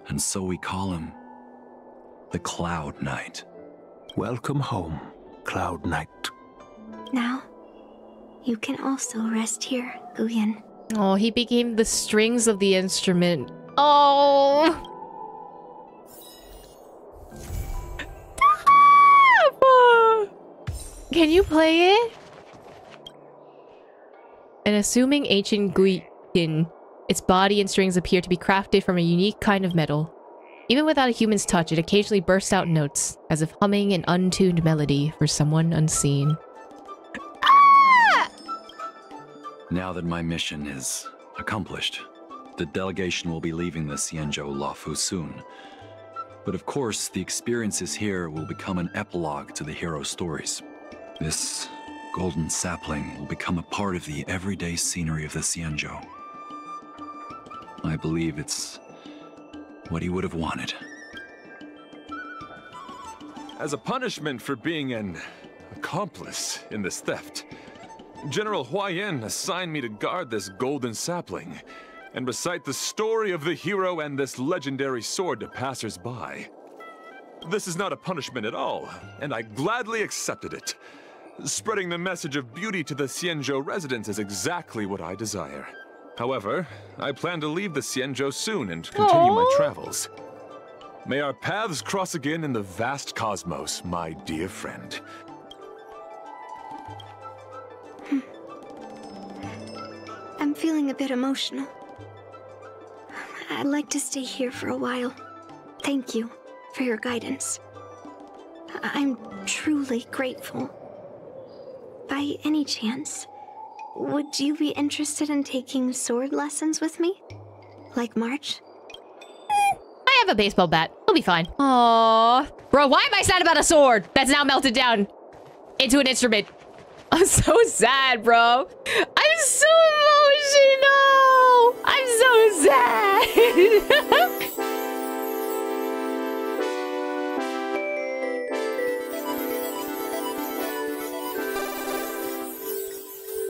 and so we call him the Cloud Knight. Welcome home, Cloud Knight. Now, you can also rest here, Guyan. Oh, he became the strings of the instrument. Oh! Can you play it? An assuming ancient Guyan, its body and strings appear to be crafted from a unique kind of metal. Even without a human's touch, it occasionally bursts out notes, as if humming an untuned melody for someone unseen. Now that my mission is accomplished, the delegation will be leaving the Xianzhou Lawfu soon. But of course, the experiences here will become an epilogue to the hero stories. This golden sapling will become a part of the everyday scenery of the Xianzhou. I believe it's what he would have wanted. As a punishment for being an accomplice in this theft, General Huayan assigned me to guard this golden sapling and recite the story of the hero and this legendary sword to passers-by. This is not a punishment at all, and I gladly accepted it. Spreading the message of beauty to the Xianzhou residents is exactly what I desire. However, I plan to leave the Xianzhou soon and continue my travels. May our paths cross again in the vast cosmos, my dear friend. I'm feeling a bit emotional. I'd like to stay here for a while. Thank you for your guidance. I'm truly grateful. By any chance, would you be interested in taking sword lessons with me? Like March? I have a baseball bat. I'll be fine. Aww. Bro, why am I sad about a sword that's now melted down into an instrument? I'm so sad, bro. I'm so emotional. I'm so sad.